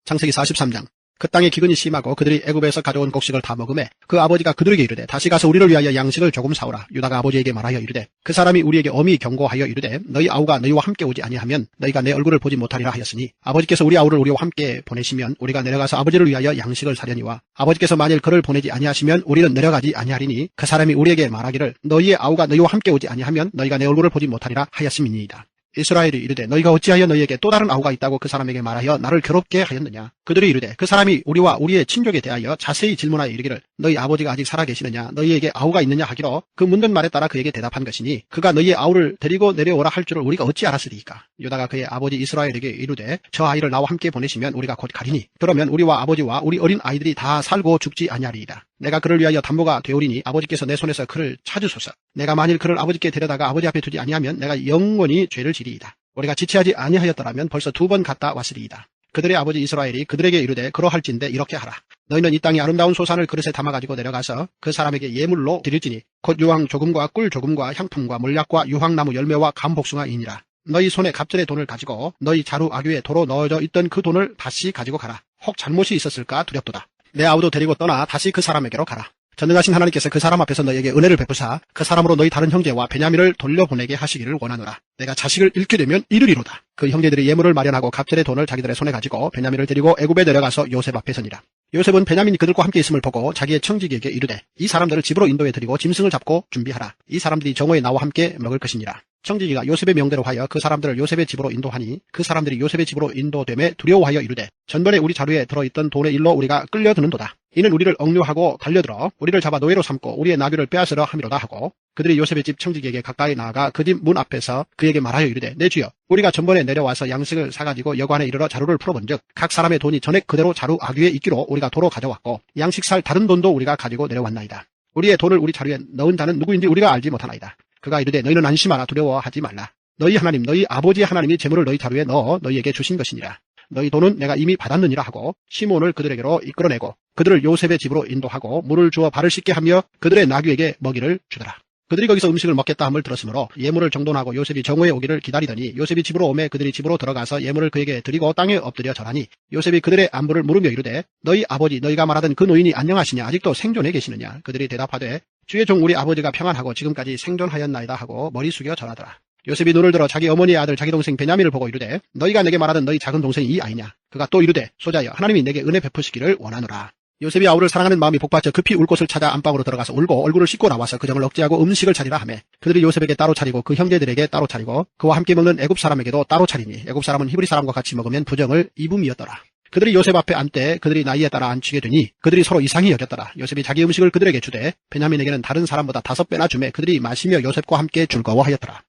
창세기 43장. 그 땅의 기근이 심하고 그들이 애굽에서 가져온 곡식을 다 먹음에 그 아버지가 그들에게 이르되 다시 가서 우리를 위하여 양식을 조금 사오라. 유다가 아버지에게 말하여 이르되 그 사람이 우리에게 엄히 경고하여 이르되 너희 아우가 너희와 함께 오지 아니하면 너희가 내 얼굴을 보지 못하리라 하였으니 아버지께서 우리 아우를 우리와 함께 보내시면 우리가 내려가서 아버지를 위하여 양식을 사려니와 아버지께서 만일 그를 보내지 아니하시면 우리는 내려가지 아니하리니 그 사람이 우리에게 말하기를 너희의 아우가 너희와 함께 오지 아니하면 너희가 내 얼굴을 보지 못하리라 하였음이니이다. 이스라엘이 이르되 너희가 어찌하여 너희에게 또 다른 아우가 있다고 그 사람에게 말하여 나를 괴롭게 하였느냐. 그들이 이르되 그 사람이 우리와 우리의 친족에 대하여 자세히 질문하여 이르기를 너희 아버지가 아직 살아 계시느냐 너희에게 아우가 있느냐 하기로 그 묻는 말에 따라 그에게 대답한 것이니 그가 너희의 아우를 데리고 내려오라 할 줄을 우리가 어찌 알았으리이까. 유다가 그의 아버지 이스라엘에게 이르되 저 아이를 나와 함께 보내시면 우리가 곧 가리니 그러면 우리와 아버지와 우리 어린 아이들이 다 살고 죽지 아니하리이다. 내가 그를 위하여 담보가 되오리니 아버지께서 내 손에서 그를 찾으소서. 내가 만일 그를 아버지께 데려다가 아버지 앞에 두지 아니하면 내가 영원히 죄를 지리이다. 우리가 지체하지 아니하였더라면 벌써 2번 갔다 왔으리이다. 그들의 아버지 이스라엘이 그들에게 이르되 그러할진대 이렇게 하라. 너희는 이 땅의 아름다운 소산을 그릇에 담아가지고 내려가서 그 사람에게 예물로 드릴지니 곧 유황 조금과 꿀 조금과 향품과 몰약과 유황나무 열매와 감복숭아이니라. 너희 손에 갑절의 돈을 가지고 너희 자루 아귀에 도로 넣어져 있던 그 돈을 다시 가지고 가라. 혹 잘못이 있었을까 두렵도다. 내 아우도 데리고 떠나 다시 그 사람에게로 가라. 전능하신 하나님께서 그 사람 앞에서 너희에게 은혜를 베푸사 그 사람으로 너희 다른 형제와 베냐민을 돌려보내게 하시기를 원하노라. 내가 자식을 잃게 되면 이르리로다. 그 형제들이 예물을 마련하고 갑절의 돈을 자기들의 손에 가지고 베냐민을 데리고 애굽에 내려가서 요셉 앞에 서니라. 요셉은 베냐민이 그들과 함께 있음을 보고 자기의 청지기에게 이르되 이 사람들을 집으로 인도해 드리고 짐승을 잡고 준비하라. 이 사람들이 정오에 나와 함께 먹을 것이니라. 청지기가 요셉의 명대로 하여 그 사람들을 요셉의 집으로 인도하니 그 사람들이 요셉의 집으로 인도됨에 두려워하여 이르되 전번에 우리 자루에 들어있던 돈의 일로 우리가 끌려드는도다. 이는 우리를 억류하고 달려들어 우리를 잡아 노예로 삼고 우리의 나귀를 빼앗으려 함이로다 하고 그들이 요셉의 집 청지기에게 가까이 나아가 그 집 문 앞에서 그에게 말하여 이르되 내 주여 우리가 전번에 내려와서 양식을 사가지고 여관에 이르러 자루를 풀어본즉 각 사람의 돈이 전액 그대로 자루 아귀에 있기로 우리가 도로 가져왔고 양식 살 다른 돈도 우리가 가지고 내려왔나이다. 우리의 돈을 우리 자루에 넣은 자는 누구인지 우리가 알지 못하나이다. 그가 이르되 너희는 안심하라. 두려워하지 말라. 너희 하나님 너희 아버지 하나님이 재물을 너희 자루에 넣어 너희에게 주신 것이니라. 너희 돈은 내가 이미 받았느니라 하고 시몬을 그들에게로 이끌어내고 그들을 요셉의 집으로 인도하고 물을 주어 발을 씻게 하며 그들의 나귀에게 먹이를 주더라. 그들이 거기서 음식을 먹겠다 함을 들었으므로 예물을 정돈하고 요셉이 정오에 오기를 기다리더니 요셉이 집으로 오매 그들이 집으로 들어가서 예물을 그에게 드리고 땅에 엎드려 절하니 요셉이 그들의 안부를 물으며 이르되 너희 아버지 너희가 말하던 그 노인이 안녕하시냐 아직도 생존해 계시느냐. 그들이 대답하되 주의 종 우리 아버지가 평안하고 지금까지 생존하였나이다 하고 머리 숙여 절하더라. 요셉이 눈을 들어 자기 어머니의 아들 자기 동생 베냐민을 보고 이르되 너희가 내게 말하던 너희 작은 동생이 이 아이냐. 그가 또 이르되 소자여 하나님이 내게 은혜 베푸시기를 원하노라. 요셉이 아우를 사랑하는 마음이 복받쳐 급히 울 곳을 찾아 안방으로 들어가서 울고 얼굴을 씻고 나와서 그 정을 억제하고 음식을 차리라 하매 그들이 요셉에게 따로 차리고 그 형제들에게 따로 차리고 그와 함께 먹는 애굽 사람에게도 따로 차리니 애굽 사람은 히브리 사람과 같이 먹으면 부정을 입음이었더라. 그들이 요셉 앞에 앉되 그들이 나이에 따라 앉히게 되니 그들이 서로 이상히 여겼더라. 요셉이 자기 음식을 그들에게 주되 베냐민에게는 다른 사람보다 5배나 주매 그들이 마시며 요셉과 함께 즐거워하였더라.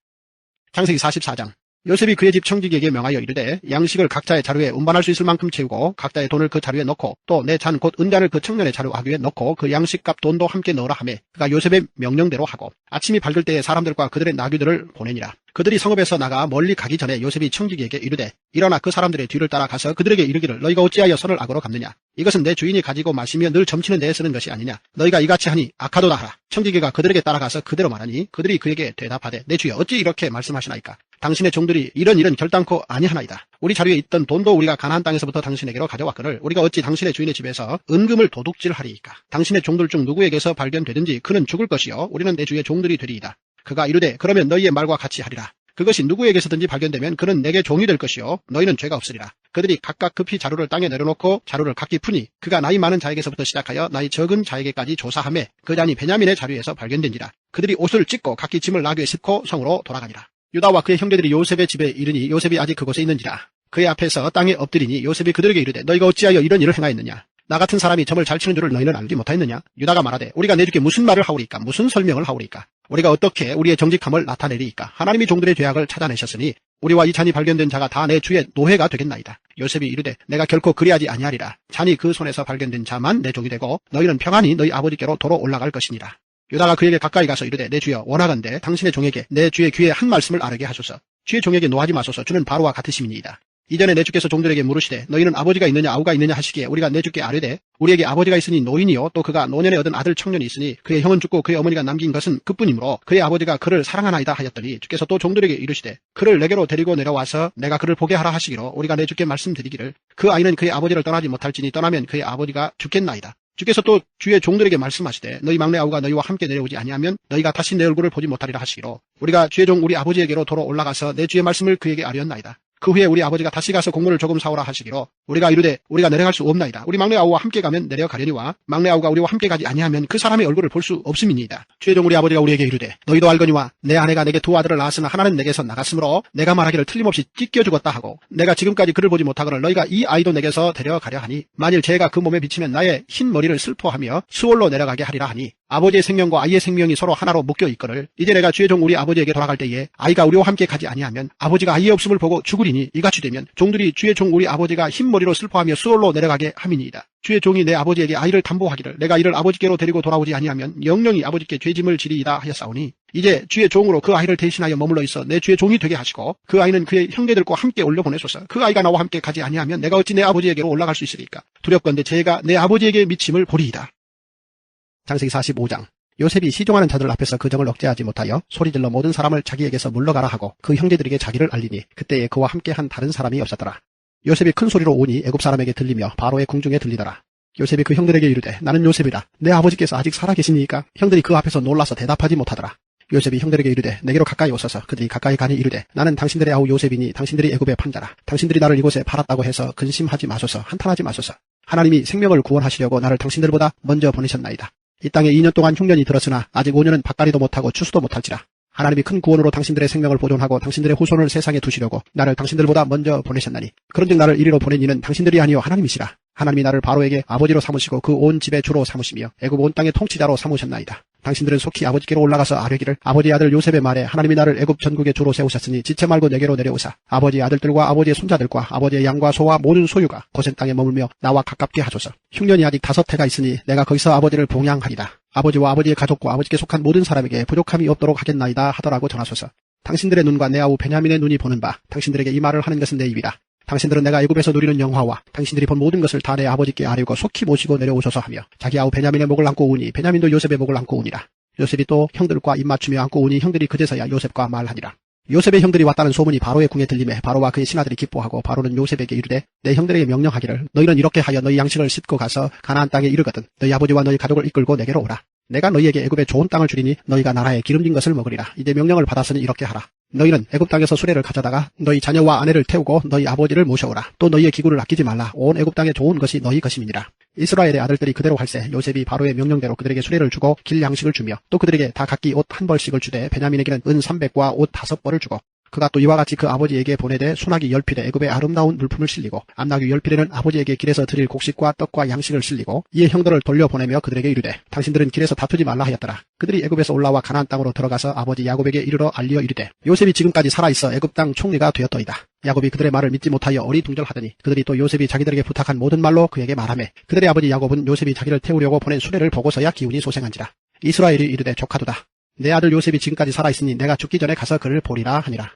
창세기 44장. 요셉이 그의 집 청지기에게 명하여 이르되 양식을 각자의 자루에 운반할 수 있을 만큼 채우고 각자의 돈을 그 자루에 넣고 또 내 잔 곧 은잔을 그 청년의 자루 하기에 넣고 그 양식값 돈도 함께 넣으라 하매 그가 요셉의 명령대로 하고 아침이 밝을 때에 사람들과 그들의 나귀들을 보내니라. 그들이 성읍에서 나가 멀리 가기 전에 요셉이 청지기에게 이르되 일어나 그 사람들의 뒤를 따라가서 그들에게 이르기를 너희가 어찌하여 선을 악으로 갚느냐. 이것은 내 주인이 가지고 마시며 늘 점치는 데에 쓰는 것이 아니냐. 너희가 이같이 하니 악하도다 하라. 청지기가 그들에게 따라가서 그대로 말하니 그들이 그에게 대답하되 내 주여 어찌 이렇게 말씀하시나이까. 당신의 종들이 이런 일은 결단코 아니하나이다. 우리 자루에 있던 돈도 우리가 가나안 땅에서부터 당신에게로 가져왔거늘 우리가 어찌 당신의 주인의 집에서 은금을 도둑질하리이까. 당신의 종들 중 누구에게서 발견되든지 그는 죽을 것이요 우리는 내 주의 종들이 되리이다. 그가 이르되 그러면 너희의 말과 같이 하리라. 그것이 누구에게서든지 발견되면 그는 내게 종이 될 것이요 너희는 죄가 없으리라. 그들이 각각 급히 자루를 땅에 내려놓고 자루를 각기 푸니 그가 나이 많은 자에게서부터 시작하여 나이 적은 자에게까지 조사하매 그 잔이 베냐민의 자루에서 발견된지라. 그들이 옷을 찢고 각기 짐을 나귀에 싣고 성으로 돌아가니라. 유다와 그의 형제들이 요셉의 집에 이르니 요셉이 아직 그곳에 있는지라. 그의 앞에서 땅에 엎드리니 요셉이 그들에게 이르되 너희가 어찌하여 이런 일을 행하였느냐. 나 같은 사람이 점을 잘 치는 줄을 너희는 알지 못하였느냐. 유다가 말하되 우리가 내 주께 무슨 말을 하오리까. 무슨 설명을 하오리까. 우리가 어떻게 우리의 정직함을 나타내리이까. 하나님이 종들의 죄악을 찾아내셨으니 우리와 이 잔이 발견된 자가 다 내 주의 노예가 되겠나이다. 요셉이 이르되 내가 결코 그리하지 아니하리라. 잔이 그 손에서 발견된 자만 내 종이 되고 너희는 평안히 너희 아버지께로 도로 올라갈 것이니라. 유다가 그에게 가까이 가서 이르되 내 주여 원하건대 당신의 종에게 내 주의 귀에 한 말씀을 아뢰게 하소서. 주의 종에게 노하지 마소서. 주는 바로와 같으심이니이다. 이전에 내 주께서 종들에게 물으시되 너희는 아버지가 있느냐 아우가 있느냐 하시기에 우리가 내 주께 아뢰되 우리에게 아버지가 있으니 노인이요 또 그가 노년에 얻은 아들 청년이 있으니 그의 형은 죽고 그의 어머니가 남긴 것은 그뿐이므로 그의 아버지가 그를 사랑하나이다 하였더니 주께서 또 종들에게 이르시되 그를 내게로 데리고 내려와서 내가 그를 보게 하라 하시기로 우리가 내 주께 말씀드리기를 그 아이는 그의 아버지를 떠나지 못할지니 떠나면 그의 아버지가 죽겠나이다. 주께서 또 주의 종들에게 말씀하시되 너희 막내 아우가 너희와 함께 내려오지 아니하면 너희가 다시 내 얼굴을 보지 못하리라 하시기로 우리가 주의 종 우리 아버지에게로 도로 올라가서 내 주의 말씀을 그에게 아뢰었나이다. 그 후에 우리 아버지가 다시 가서 곡물을 조금 사오라 하시기로 우리가 이르되 우리가 내려갈 수 없나이다. 우리 막내 아우와 함께 가면 내려가려니와 막내 아우가 우리와 함께 가지 아니하면 그 사람의 얼굴을 볼 수 없음이니이다. 주의 종 우리 아버지가 우리에게 이르되 너희도 알거니와 내 아내가 내게 2 아들을 낳았으나 하나는 내게서 나갔으므로 내가 말하기를 틀림없이 찢겨 죽었다 하고 내가 지금까지 그를 보지 못하거늘 너희가 이 아이도 내게서 데려가려 하니 만일 재가 그 몸에 비치면 나의 흰 머리를 슬퍼하며 수월로 내려가게 하리라 하니 아버지의 생명과 아이의 생명이 서로 하나로 묶여 있거늘 이제 내가 주의 종 우리 아버지에게 돌아갈 때에 아이가 우리와 함께 가지 아니하면 아버지가 아이의 없음을 보고 죽으리니 이같이 되면 종들이 주의 종 우리 아버지가 흰 머리로 슬퍼하며 수월로 내려가게 함이니이다. 주의 종이 내 아버지에게 아이를 담보하기를 내가 이를 아버지께로 데리고 돌아오지 아니하면 영영이 아버지께 죄짐을 지리이다 하였사오니 이제 주의 종으로 그 아이를 대신하여 머물러 있어 내 주의 종이 되게 하시고 그 아이는 그의 형제들과 함께 올려보내소서. 그 아이가 나와 함께 가지 아니하면 내가 어찌 내 아버지에게로 올라갈 수 있으리까. 두렵건대 제가 내 아버지에게 미침을 보리이다. 창세기 45장. 요셉이 시종하는 자들 앞에서 그 정을 억제하지 못하여 소리질러 모든 사람을 자기에게서 물러가라 하고 그 형제들에게 자기를 알리니 그때에 그와 함께한 다른 사람이 없었더라. 요셉이 큰 소리로 오니 애굽 사람에게 들리며 바로의 궁중에 들리더라. 요셉이 그 형들에게 이르되 나는 요셉이라. 내 아버지께서 아직 살아 계시니까. 형들이 그 앞에서 놀라서 대답하지 못하더라. 요셉이 형들에게 이르되 내게로 가까이 오소서. 그들이 가까이 가니 이르되 나는 당신들의 아우 요셉이니 당신들이 애굽의 판자라. 당신들이 나를 이곳에 팔았다고 해서 근심하지 마소서. 한탄하지 마소서. 하나님이 생명을 구원하시려고 나를 당신들보다 먼저 보내셨나이다. 이 땅에 2년 동안 흉년이 들었으나 아직 5년은 밭갈이도 못하고 추수도 못할지라. 하나님이 큰 구원으로 당신들의 생명을 보존하고 당신들의 후손을 세상에 두시려고 나를 당신들보다 먼저 보내셨나니 그런즉 나를 이리로 보낸 이는 당신들이 아니요 하나님이시라. 하나님이 나를 바로에게 아버지로 삼으시고 그 온 집의 주로 삼으시며 애굽 온 땅의 통치자로 삼으셨나이다. 당신들은 속히 아버지께로 올라가서 아뢰기를 아버지의 아들 요셉의 말에 하나님이 나를 애굽 전국의 주로 세우셨으니 지체 말고 내게로 내려오사 아버지의 아들들과 아버지의 손자들과 아버지의 양과 소와 모든 소유가 고센 땅에 머물며 나와 가깝게 하소서. 흉년이 아직 5해가 있으니 내가 거기서 아버지를 봉양하리라. 아버지와 아버지의 가족과 아버지께 속한 모든 사람에게 부족함이 없도록 하겠나이다 하더라고 전하소서. 당신들의 눈과 내 아우 베냐민의 눈이 보는 바 당신들에게 이 말을 하는 것은 내 입이라. 당신들은 내가 애굽에서 누리는 영화와 당신들이 본 모든 것을 다 내 아버지께 아뢰고 속히 모시고 내려오소서 하며 자기 아우 베냐민의 목을 안고 우니 베냐민도 요셉의 목을 안고 우니라. 요셉이 또 형들과 입맞추며 안고 우니 형들이 그제서야 요셉과 말하니라. 요셉의 형들이 왔다는 소문이 바로의 궁에 들림에 바로와 그의 신하들이 기뻐하고 바로는 요셉에게 이르되 내 형들에게 명령하기를 너희는 이렇게 하여 너희 양식을 싣고 가서 가나안 땅에 이르거든 너희 아버지와 너희 가족을 이끌고 내게로 오라. 내가 너희에게 애굽의 좋은 땅을 주리니 너희가 나라에 기름진 것을 먹으리라. 이제 명령을 받았으니 이렇게 하라. 너희는 애굽 땅에서 수레를 가져다가 너희 자녀와 아내를 태우고 너희 아버지를 모셔오라. 또 너희의 기구를 아끼지 말라. 온 애굽 땅에 좋은 것이 너희 것임이니라. 이스라엘의 아들들이 그대로 할세 요셉이 바로의 명령대로 그들에게 수레를 주고 길 양식을 주며 또 그들에게 다 각기 옷 한 벌씩을 주되 베냐민에게는 은 300과 옷 5벌을 주고 그가 또 이와 같이 그 아버지에게 보내되 소나기 10필에 애굽의 아름다운 물품을 실리고 암나귀 10필에는 아버지에게 길에서 드릴 곡식과 떡과 양식을 실리고 이에 형들을 돌려보내며 그들에게 이르되 당신들은 길에서 다투지 말라 하였더라. 그들이 애굽에서 올라와 가나안 땅으로 들어가서 아버지 야곱에게 이르러 알리어 이르되 요셉이 지금까지 살아있어 애굽 땅 총리가 되었더이다. 야곱이 그들의 말을 믿지 못하여 어리둥절하더니 그들이 또 요셉이 자기들에게 부탁한 모든 말로 그에게 말하매 그들의 아버지 야곱은 요셉이 자기를 태우려고 보낸 수레를 보고서야 기운이 소생한지라. 이스라엘이 이르되 조카도다. 내 아들 요셉이 지금까지 살아있으니 내가 죽기 전에 가서 그를 보리라 하니라.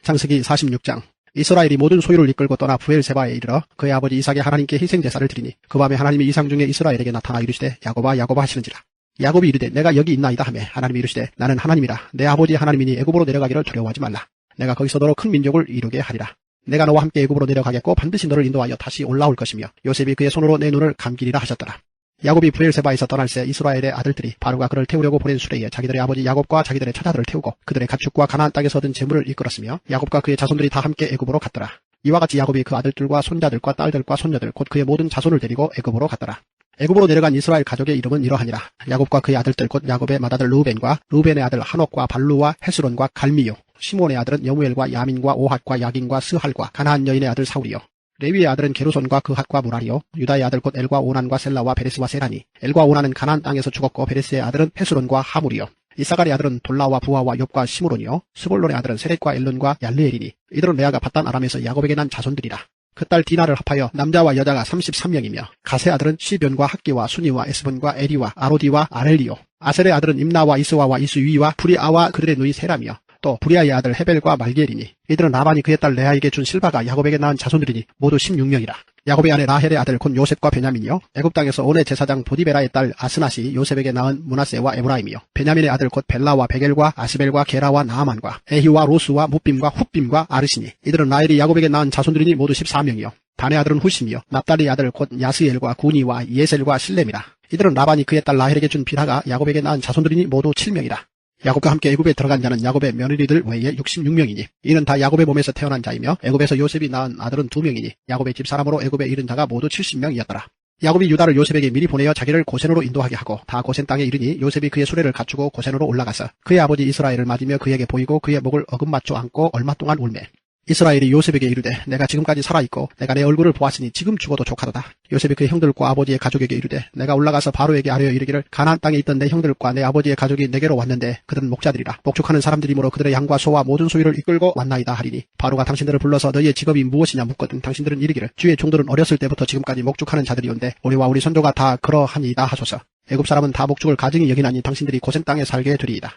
창세기 46장. 이스라엘이 모든 소유를 이끌고 떠나 부엘세바에 이르러 그의 아버지 이삭의 하나님께 희생제사를 드리니 그 밤에 하나님이 이상 중에 이스라엘에게 나타나 이르시되 야곱아 야곱아 하시는지라. 야곱이 이르되 내가 여기 있나이다 하매 하나님이 이르시되 나는 하나님이라. 내 아버지 하나님이니 애굽으로 내려가기를 두려워하지 말라. 내가 거기서더러 큰 민족을 이루게 하리라. 내가 너와 함께 애굽으로 내려가겠고 반드시 너를 인도하여 다시 올라올 것이며 요셉이 그의 손으로 내 눈을 감기리라 하셨더라. 야곱이 부엘세바에서 떠날새 이스라엘의 아들들이 바로가 그를 태우려고 보낸 수레에 자기들의 아버지 야곱과 자기들의 처자들을 태우고 그들의 가축과 가나안 땅에서 얻은 재물을 이끌었으며 야곱과 그의 자손들이 다 함께 애굽으로 갔더라. 이와 같이 야곱이 그 아들들과 손자들과 딸들과 손녀들 곧 그의 모든 자손을 데리고 애굽으로 갔더라. 애굽으로 내려간 이스라엘 가족의 이름은 이러하니라. 야곱과 그의 아들들 곧 야곱의 맏아들 르우벤과 르우벤의 아들 한옥과 발루와 헤스론과 갈미요. 시몬의 아들은 여무엘과 야민과 오핫과 야긴과 스할과 가나안 여인의 아들 사울이요. 레위의 아들은 게르손과 그핫과 무라리요. 유다의 아들 곧 엘과 오난과 셀라와 베레스와 세라니. 엘과 오난은 가나안 땅에서 죽었고 베레스의 아들은 헤스론과 하물이요. 이사갈의 아들은 돌라와 부하와 욥과 시므론이요. 스볼론의 아들은 세렛과 엘론과 얄르엘이니. 이들은 레아가 바단 아람에서 야곱에게 난 자손들이라. 그 딸 디나를 합하여 남자와 여자가 33명이며 가세 아들은 시변과 학기와 순이와 에스본과 에리와 아로디와 아렐리요. 아셀의 아들은 임나와 이스와와 이스위와 브리아와 그들의 누이 세라며 또 브리아의 아들 헤벨과 말기엘이니. 이들은 라반이 그의 딸 레아에게 준 실바가 야곱에게 낳은 자손들이니 모두 16명이라. 야곱의 아내 라헬의 아들 곧 요셉과 베냐민이요. 애굽 땅에서 온의 제사장 보디베라의 딸 아스낫이 요셉에게 낳은 므낫세와 에브라임이요. 베냐민의 아들 곧 벨라와 베겔과 아스벨과 게라와 나아만과 에히와 로스와 무빔과 훗빔과 아르시니. 이들은 라헬이 야곱에게 낳은 자손들이니 모두 14명이요. 단의 아들은 후심이요. 납달리의 아들 곧 야스엘과 구니와 예셀과 실렘이라. 이들은 라반이 그의 딸 라헬에게 준 빌하가 야곱에게 낳은 자손들이니 모두 7명이라. 야곱과 함께 애굽에 들어간 자는 야곱의 며느리들 외에 66명이니 이는 다 야곱의 몸에서 태어난 자이며 애굽에서 요셉이 낳은 아들은 2명이니 야곱의 집사람으로 애굽에 이른 자가 모두 70명이었더라. 야곱이 유다를 요셉에게 미리 보내어 자기를 고센으로 인도하게 하고 다 고센 땅에 이르니 요셉이 그의 수레를 갖추고 고센으로 올라가서 그의 아버지 이스라엘을 맞으며 그에게 보이고 그의 목을 어금맞춰 안고 얼마 동안 울매. 이스라엘이 요셉에게 이르되 내가 지금까지 살아있고 내가 내 얼굴을 보았으니 지금 죽어도 족하도다. 요셉이 그의 형들과 아버지의 가족에게 이르되 내가 올라가서 바로에게 아뢰어 이르기를 가나안 땅에 있던 내 형들과 내 아버지의 가족이 내게로 왔는데 그들은 목자들이라. 목축하는 사람들이므로 그들의 양과 소와 모든 소유를 이끌고 왔나이다 하리니 바로가 당신들을 불러서 너희의 직업이 무엇이냐 묻거든 당신들은 이르기를 주의 종들은 어렸을 때부터 지금까지 목축하는 자들이온데 우리와 우리 선조가 다 그러하니이다 하소서. 애굽 사람은 다 목축을 가증히 여기나니 당신들이 고센 땅에 살게 되리이다.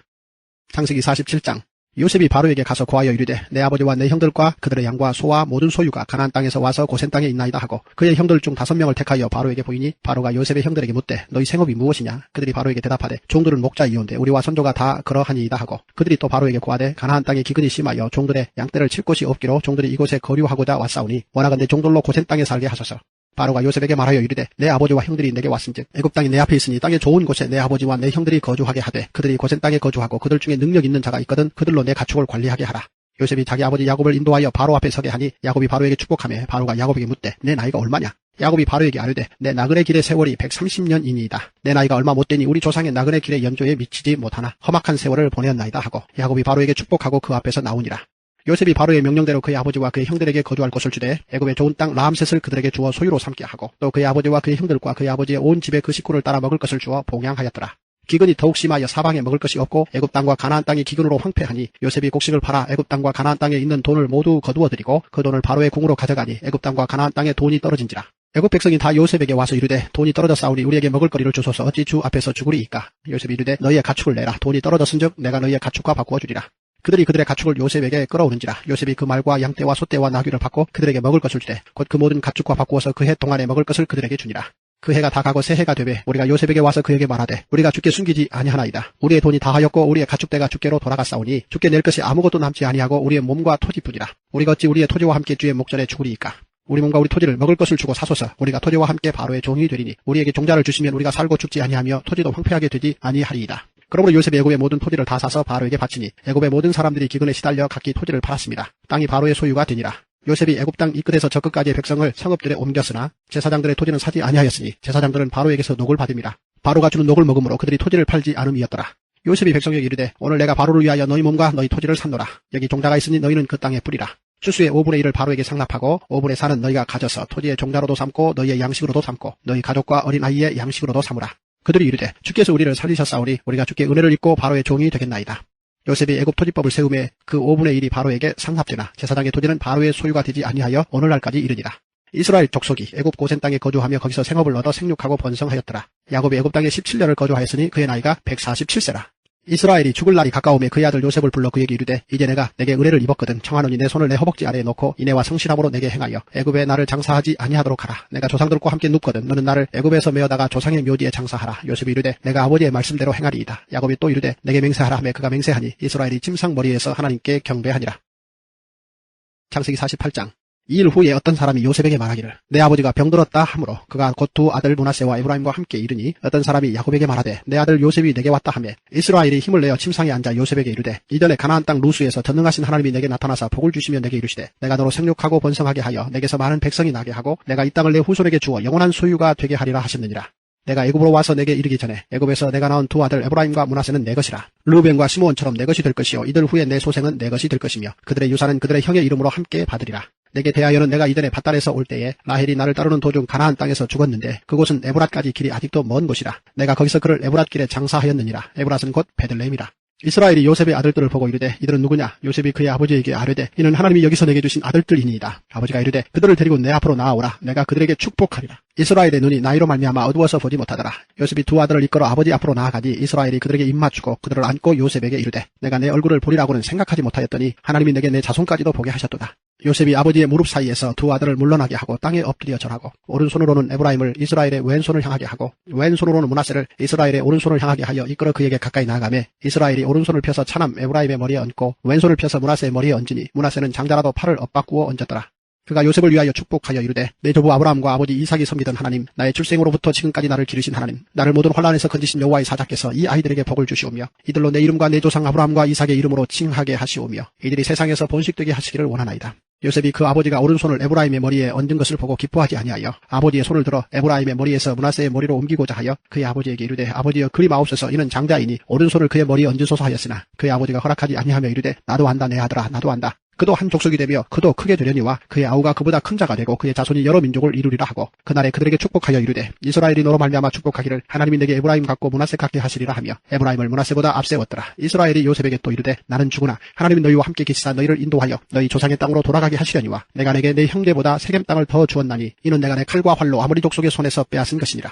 창세기 47장. 요셉이 바로에게 가서 고하여 이르되 내 아버지와 내 형들과 그들의 양과 소와 모든 소유가 가나안 땅에서 와서 고센 땅에 있나이다 하고 그의 형들 중 5명을 택하여 바로에게 보이니 바로가 요셉의 형들에게 묻되 너희 생업이 무엇이냐. 그들이 바로에게 대답하되 종들은 목자이온데 우리와 선조가 다 그러하니이다 하고 그들이 또 바로에게 고하되 가나안 땅에 기근이 심하여 종들의 양떼를 칠 곳이 없기로 종들이 이곳에 거류하고자 왔사오니 원하건대 종들로 고센 땅에 살게 하소서. 바로가 요셉에게 말하여 이르되 내 아버지와 형들이 내게 왔은즉 애굽 땅이 내 앞에 있으니 땅의 좋은 곳에 내 아버지와 내 형들이 거주하게 하되 그들이 고센 땅에 거주하고 그들 중에 능력 있는 자가 있거든 그들로 내 가축을 관리하게 하라. 요셉이 자기 아버지 야곱을 인도하여 바로 앞에 서게 하니 야곱이 바로에게 축복하며 바로가 야곱에게 묻되 내 나이가 얼마냐. 야곱이 바로에게 아뢰되 내 나그네 길의 세월이 130년이니이다. 내 나이가 얼마 못되니 우리 조상의 나그네 길의 연조에 미치지 못하나 험악한 세월을 보내었나이다 하고 야곱이 바로에게 축복하고 그 앞에서 나오니라. 요셉이 바로의 명령대로 그의 아버지와 그의 형들에게 거주할 곳을 주되 애굽의 좋은 땅 라암셋을 그들에게 주어 소유로 삼게 하고 또 그의 아버지와 그의 형들과 그의 아버지의 온 집에 그 식구를 따라 먹을 것을 주어 봉양하였더라. 기근이 더욱 심하여 사방에 먹을 것이 없고 애굽 땅과 가나안 땅이 기근으로 황폐하니 요셉이 곡식을 팔아 애굽 땅과 가나안 땅에 있는 돈을 모두 거두어들이고 그 돈을 바로의 궁으로 가져가니 애굽 땅과 가나안 땅에 돈이 떨어진지라. 애굽 백성이 다 요셉에게 와서 이르되 돈이 떨어졌사오니 우리에게 먹을 거리를 주소서. 어찌 주 앞에서 죽으리이까. 요셉이 이르되 너희의 가축을 내라. 돈이 떨어졌은즉 내가 너희의 가축과 바꾸어 주리라. 그들이 그들의 가축을 요셉에게 끌어오는지라. 요셉이 그 말과 양떼와 소떼와 나귀를 받고 그들에게 먹을 것을 주되 곧 그 모든 가축과 바꾸어서 그 해 동안에 먹을 것을 그들에게 주니라. 그 해가 다 가고 새 해가 되매 우리가 요셉에게 와서 그에게 말하되 우리가 주께 숨기지 아니하나이다. 우리의 돈이 다하였고 우리의 가축대가 주께로 돌아갔사오니 주께 낼 것이 아무것도 남지 아니하고 우리의 몸과 토지뿐이라. 우리가 어찌 우리의 토지와 함께 주의 목전에 죽으리이까. 우리 몸과 우리 토지를 먹을 것을 주고 사소서. 우리가 토지와 함께 바로의 종이 되리니 우리에게 종자를 주시면 우리가 살고 죽지 아니하며 토지도 황폐하게 되지 아니하리이다. 그러므로 요셉이 애굽의 모든 토지를 다 사서 바로에게 바치니 애굽의 모든 사람들이 기근에 시달려 각기 토지를 팔았습니다. 땅이 바로의 소유가 되니라. 요셉이 애굽 땅 이 끝에서 저 끝까지의 백성을 성읍들에 옮겼으나 제사장들의 토지는 사지 아니하였으니 제사장들은 바로에게서 녹을 받음이라. 바로가 주는 녹을 먹음으로 그들이 토지를 팔지 않음이었더라. 요셉이 백성에게 이르되 오늘 내가 바로를 위하여 너희 몸과 너희 토지를 샀노라. 여기 종자가 있으니 너희는 그 땅에 뿌리라. 추수의 5분의 1을 바로에게 상납하고 5분의 4는 너희가 가져서 토지의 종자로도 삼고 너희의 양식으로도 삼고 너희 가족과 어린아이의 양식으로도 삼으라. 그들이 이르되 주께서 우리를 살리셨사오니 우리가 주께 은혜를 입고 바로의 종이 되겠나이다. 요셉이 애굽 토지법을 세우매 그 5분의 1이 바로에게 상납되나 제사장의 토지는 바로의 소유가 되지 아니하여 오늘날까지 이르니라. 이스라엘 족속이 애굽 고센 땅에 거주하며 거기서 생업을 얻어 생육하고 번성하였더라. 야곱이 애굽 땅에 17년을 거주하였으니 그의 나이가 147세라. 이스라엘이 죽을 날이 가까우매 그의 아들 요셉을 불러 그에게 이르되 이제 내가 내게 은혜를 입었거든 청하노니 내 손을 내 허벅지 아래에 놓고 인애와 성실함으로 내게 행하여 애굽에 나를 장사하지 아니하도록 하라. 내가 조상들과 함께 눕거든 너는 나를 애굽에서 메어다가 조상의 묘지에 장사하라. 요셉이 이르되 내가 아버지의 말씀대로 행하리이다. 야곱이 또 이르되 내게 맹세하라 하매 그가 맹세하니 이스라엘이 침상머리에서 하나님께 경배하니라. 창세기 48장. 이 일 후에 어떤 사람이 요셉에게 말하기를 내 아버지가 병들었다 하므로 그가 곧 두 아들 므낫세와 에브라임과 함께 이르니 어떤 사람이 야곱에게 말하되 내 아들 요셉이 내게 왔다 하매 이스라엘이 힘을 내어 침상에 앉아 요셉에게 이르되 이전에 가나안 땅 루스에서 전능하신 하나님이 내게 나타나사 복을 주시며 내게 이르시되 내가 너로 생육하고 번성하게 하여 내게서 많은 백성이 나게 하고 내가 이 땅을 내 후손에게 주어 영원한 소유가 되게 하리라 하셨느니라. 내가 애굽으로 와서 내게 이르기 전에 애굽에서 내가 낳은 두 아들 에브라임과 므낫세는 내 것이라. 르우벤과 시므온처럼 내 것이 될 것이요 이들 후에 내 소생은 내 것이 될 것이며 그들의 유산은 그들의 형의 이름으로 함께 받으리라. 내게 대하여는 내가 이전에 밧단에서 올 때에 라헬이 나를 따르는 도중 가나안 땅에서 죽었는데 그곳은 에브랏까지 길이 아직도 먼 곳이라. 내가 거기서 그를 에브랏 길에 장사하였느니라. 에브랏은 곧 베들레헴이라. 이스라엘이 요셉의 아들들을 보고 이르되 이들은 누구냐? 요셉이 그의 아버지에게 아뢰되 이는 하나님이 여기서 내게 주신 아들들이니이다. 아버지가 이르되 그들을 데리고 내 앞으로 나아오라. 내가 그들에게 축복하리라. 이스라엘의 눈이 나이로 말미암아 어두워서 보지 못하더라. 요셉이 두 아들을 이끌어 아버지 앞으로 나아가니 이스라엘이 그들에게 입맞추고 그들을 안고 요셉에게 이르되 내가 내 얼굴을 보리라고는 생각하지 못하였더니 하나님이 내게 내 자손까지도 보게 하셨도다. 요셉이 아버지의 무릎 사이에서 두 아들을 물러나게 하고 땅에 엎드려 절하고 오른손으로는 에브라임을 이스라엘의 왼손을 향하게 하고 왼손으로는 므낫세를 이스라엘의 오른손을 향하게 하여 이끌어 그에게 가까이 나아가매 이스라엘이 오른손을 펴서 차남 에브라임의 머리에 얹고 왼손을 펴서 므낫세의 머리에 얹으니 므낫세는 장자라도 팔을 엇바꾸어 얹었더라. 그가 요셉을 위하여 축복하여 이르되 내 조부 아브라함과 아버지 이삭이 섬기던 하나님 나의 출생으로부터 지금까지 나를 기르신 하나님 나를 모든 환난에서 건지신 여호와의 사자께서 이 아이들에게 복을 주시오며 이들로 내 이름과 내 조상 아브라함과 이삭의 이름으로 칭하게 하시오며 이들이 세상에서 번식되게 하시기를 원하나이다. 요셉이 그 아버지가 오른손을 에브라임의 머리에 얹은 것을 보고 기뻐하지 아니하여 아버지의 손을 들어 에브라임의 머리에서 므낫세의 머리로 옮기고자 하여 그의 아버지에게 이르되 아버지여 그리 마옵소서 이는 장자이니 오른손을 그의 머리에 얹으소서 하였으나 그의 아버지가 허락하지 아니하며 이르되 나도 안다 내 아들아 나도 안다. 그도 한 족속이 되며 그도 크게 되려니와 그의 아우가 그보다 큰 자가 되고 그의 자손이 여러 민족을 이루리라 하고 그날에 그들에게 축복하여 이르되 이스라엘이 너로 말미암아 축복하기를 하나님이 내게 에브라임 같고 므낫세 같게 하시리라 하며 에브라임을 므낫세보다 앞세웠더라. 이스라엘이 요셉에게 또 이르되 나는 죽으나 하나님이 너희와 함께 계시사 너희를 인도하여 너희 조상의 땅으로 돌아가게 하시려니와 내가 내게 내 형제보다 세겜 땅을 더 주었나니 이는 내가 내 칼과 활로 아모리 족속의 손에서 빼앗은 것이니라.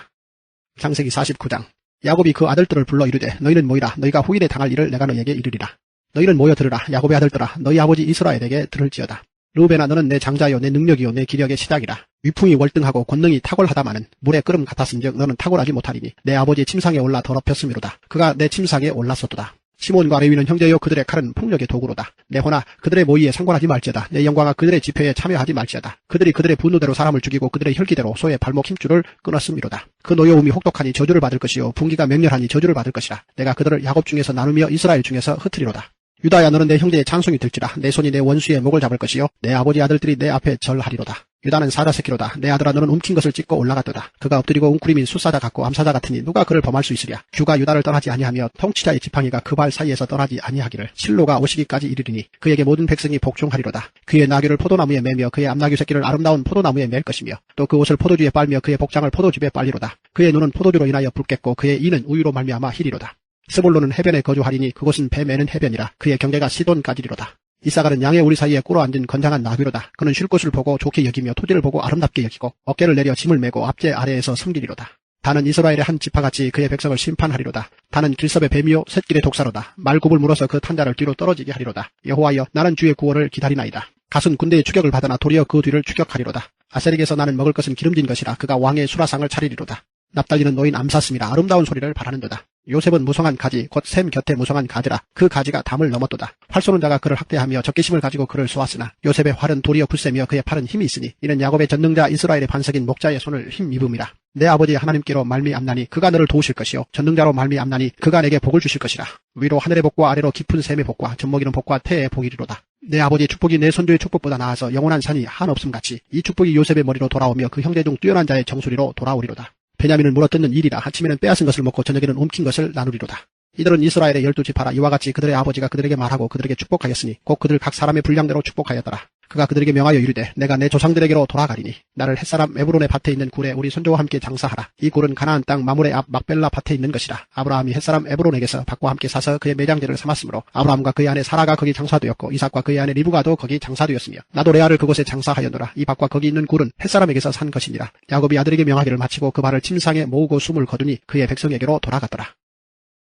창세기 49장. 야곱이 그 아들들을 불러 이르되 너희는 모이라. 너희가 후일에 당할 일을 내가 너희에게 이르리라. 너희는 모여 들으라. 야곱의 아들들아 너희 아버지 이스라엘에게 들을지어다. 르우벤아 너는 내 장자요 내 능력이요 내 기력의 시작이라. 위풍이 월등하고 권능이 탁월하다마는 물의 끓음 같았은즉 너는 탁월하지 못하리니 내 아버지의 침상에 올라 더럽혔음이로다. 그가 내 침상에 올랐었도다. 시몬과 레위는 형제요 그들의 칼은 폭력의 도구로다. 내 호나 그들의 모의에 상관하지 말지어다. 내 영광아 그들의 집회에 참여하지 말지어다. 그들이 그들의 분노대로 사람을 죽이고 그들의 혈기대로 소의 발목 힘줄을 끊었음이로다. 그 노여움이 혹독하니 저주를 받을 것이요 분기가 맹렬하니 저주를 받을 것이라. 내가 그들을 야곱 중에서 나누며 이스라엘 중에서 흩으리로다. 유다야 너는 내 형제의 장송이 될지라. 내 손이 내 원수의 목을 잡을 것이요 내 아버지 아들들이 내 앞에 절하리로다. 유다는 사자 새끼로다. 내 아들아 너는 움킨 것을 찢고 올라갔도다. 그가 엎드리고 웅크림이 숫사자 같고 암사자 같으니 누가 그를 범할 수 있으랴. 주가 유다를 떠나지 아니하며 통치자의 지팡이가 그 발 사이에서 떠나지 아니하기를 실로가 오시기까지 이르리니 그에게 모든 백성이 복종하리로다. 그의 나귀를 포도나무에 매며 그의 암나귀 새끼를 아름다운 포도나무에 맬 것이며 또 그 옷을 포도주에 빨며 그의 복장을 포도즙에 빨리로다. 그의 눈은 포도주로 인하여 붉겠고 그의 이는 우유로 말미암아 희리로다. 스불론은 해변에 거주하리니 그곳은 배 매는 해변이라. 그의 경계가 시돈까지리로다. 이사갈은 양의 우리 사이에 꿇어 앉은 건장한 나귀로다. 그는 쉴 곳을 보고 좋게 여기며 토지를 보고 아름답게 여기고 어깨를 내려 짐을 메고 앞제 아래에서 섬기리로다. 다는 이스라엘의 한 지파같이 그의 백성을 심판하리로다. 다는 길섭의 뱀이요 샛길의 독사로다. 말굽을 물어서 그 탄자를 뒤로 떨어지게 하리로다. 여호와여 나는 주의 구원을 기다리나이다. 갓은 군대의 추격을 받으나 도리어 그 뒤를 추격하리로다. 아셀에게서 나는 먹을 것은 기름진 것이라. 그가 왕의 수라상을 차리리로다. 납달리는 노인 암사슴이라 아름다운 소리를 바라는도다. 요셉은 무성한 가지 곧 샘 곁에 무성한 가지라. 그 가지가 담을 넘었도다. 활 쏘는 자가 그를 학대하며 적개심을 가지고 그를 쏘았으나 요셉의 활은 도리어 굳세며 그의 팔은 힘이 있으니 이는 야곱의 전능자 이스라엘의 반석인 목자의 손을 힘입음이라. 내 아버지 하나님께로 말미암나니 그가 너를 도우실 것이요 전능자로 말미암나니 그가 내게 복을 주실 것이라. 위로 하늘의 복과 아래로 깊은 샘의 복과 젖먹이는 복과 태의 복이리로다. 내 아버지의 축복이 내 선조의 축복보다 나아서 영원한 산이 한없음같이 이 축복이 요셉의 머리로 돌아오며 그 형제 중 뛰어난 자의 정수리로 돌아오리로다. 베냐민을 물어뜯는 일이라. 아침에는 빼앗은 것을 먹고 저녁에는 움킨 것을 나누리로다. 이들은 이스라엘의 12지파라. 이와 같이 그들의 아버지가 그들에게 말하고 그들에게 축복하였으니 곧 그들 각 사람의 분량대로 축복하였더라. 그가 그들에게 명하여 이르되 내가 내 조상들에게로 돌아가리니 나를 햇사람 에브론의 밭에 있는 굴에 우리 손조와 함께 장사하라. 이 굴은 가나안 땅 마므레 앞 막벨라 밭에 있는 것이라. 아브라함이 햇사람 에브론에게서 밭과 함께 사서 그의 매장지를 삼았으므로 아브라함과 그의 아내 사라가 거기 장사되었고 이삭과 그의 아내 리브가도 거기 장사되었으며 나도 레아를 그곳에 장사하였노라. 이 밭과 거기 있는 굴은 햇사람에게서 산 것이니라. 야곱이 아들에게 명하기를 마치고 그 발을 침상에 모으고 숨을 거두니 그의 백성에게로 돌아갔더라.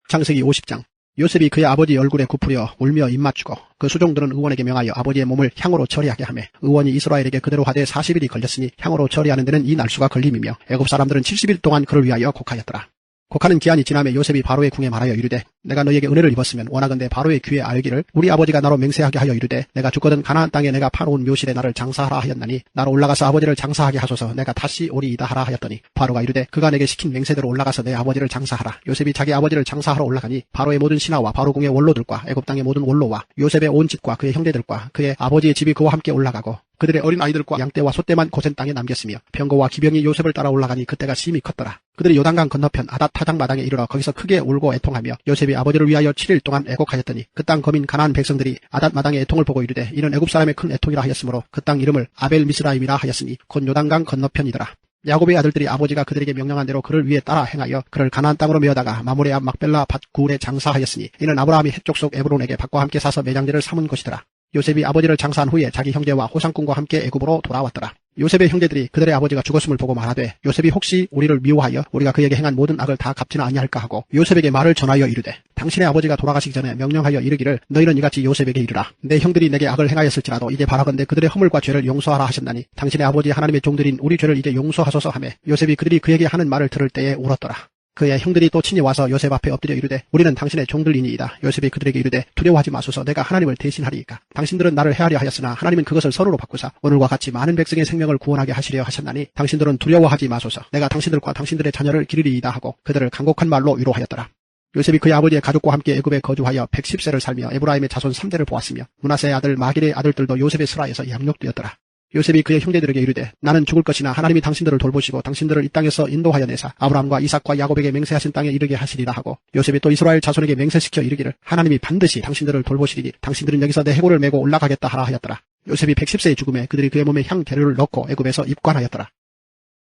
창세기 50장. 요셉이 그의 아버지 얼굴에 굽으려 울며 입맞추고 그 수종들은 의원에게 명하여 아버지의 몸을 향으로 처리하게 하며 의원이 이스라엘에게 그대로 하되 40일이 걸렸으니 향으로 처리하는 데는 이 날수가 걸림이며 애굽 사람들은 70일 동안 그를 위하여 곡하였더라. 곡하는 기한이 지나매 요셉이 바로의 궁에 말하여 이르되 내가 너에게 은혜를 입었으면 원하건대 바로의 귀에 알기를 우리 아버지가 나로 맹세하게 하여 이르되 내가 죽거든 가나안 땅에 내가 파놓은 묘실에 나를 장사하라 하였나니 나로 올라가서 아버지를 장사하게 하소서. 내가 다시 오리이다 하라 하였더니 바로가 이르되 그가 내게 시킨 맹세대로 올라가서 내 아버지를 장사하라. 요셉이 자기 아버지를 장사하러 올라가니 바로의 모든 신하와 바로궁의 원로들과 애굽 땅의 모든 원로와 요셉의 온 집과 그의 형제들과 그의 아버지의 집이 그와 함께 올라가고 그들의 어린 아이들과 양떼와 소떼만 고센 땅에 남겼으며 병거와 기병이 요셉을 따라 올라가니 그때가 심히 컸더라. 그들이 요단강 건너편 아닷 타작 마당에 이르러 거기서 크게 울고 애통하며 요셉이 아버지를 위하여 7일 동안 애곡하였더니 그 땅 거민 가나안 백성들이 아닷 마당의 애통을 보고 이르되 이는 애굽 사람의 큰 애통이라 하였으므로 그 땅 이름을 아벨 미스라임이라 하였으니 곧 요단강 건너편이더라. 야곱의 아들들이 아버지가 그들에게 명령한 대로 그를 위해 따라 행하여 그를 가나안 땅으로 메어다가 마므레 앞 막벨라 밭 굴에 장사하였으니 이는 아브라함이 헷족 속 에브론에게 밭과 함께 사서 매장지를 삼은 것이더라. 요셉이 아버지를 장사한 후에 자기 형제와 호상꾼과 함께 애굽으로 돌아왔더라. 요셉의 형제들이 그들의 아버지가 죽었음을 보고 말하되 요셉이 혹시 우리를 미워하여 우리가 그에게 행한 모든 악을 다 갚지는 아니할까 하고 요셉에게 말을 전하여 이르되 당신의 아버지가 돌아가시기 전에 명령하여 이르기를 너희는 이같이 요셉에게 이르라. 내 형들이 내게 악을 행하였을지라도 이제 바라건대 그들의 허물과 죄를 용서하라 하셨나니 당신의 아버지 하나님의 종들인 우리 죄를 이제 용서하소서 하며 요셉이 그들이 그에게 하는 말을 들을 때에 울었더라. 그의 형들이 또 친히 와서 요셉 앞에 엎드려 이르되 우리는 당신의 종들이니이다. 요셉이 그들에게 이르되 두려워하지 마소서. 내가 하나님을 대신하리이까. 당신들은 나를 해하려 하였으나 하나님은 그것을 선으로 바꾸사 오늘과 같이 많은 백성의 생명을 구원하게 하시려 하셨나니 당신들은 두려워하지 마소서. 내가 당신들과 당신들의 자녀를 기르리이다 하고 그들을 간곡한 말로 위로하였더라. 요셉이 그의 아버지의 가족과 함께 애굽에 거주하여 110세를 살며 에브라임의 자손 3대를 보았으며 므낫세의 아들 마길의 아들들도 요셉의 스라에서 양육되었더라. 요셉이 그의 형제들에게 이르되 나는 죽을 것이나 하나님이 당신들을 돌보시고 당신들을 이 땅에서 인도하여 내사 아브라함과 이삭과 야곱에게 맹세하신 땅에 이르게 하시리라 하고 요셉이 또 이스라엘 자손에게 맹세시켜 이르기를 하나님이 반드시 당신들을 돌보시리니 당신들은 여기서 내 해골을 메고 올라가겠다 하라 하였더라. 요셉이 110세의 죽음에 그들이 그의 몸에 향 재료를 넣고 애굽에서 입관하였더라.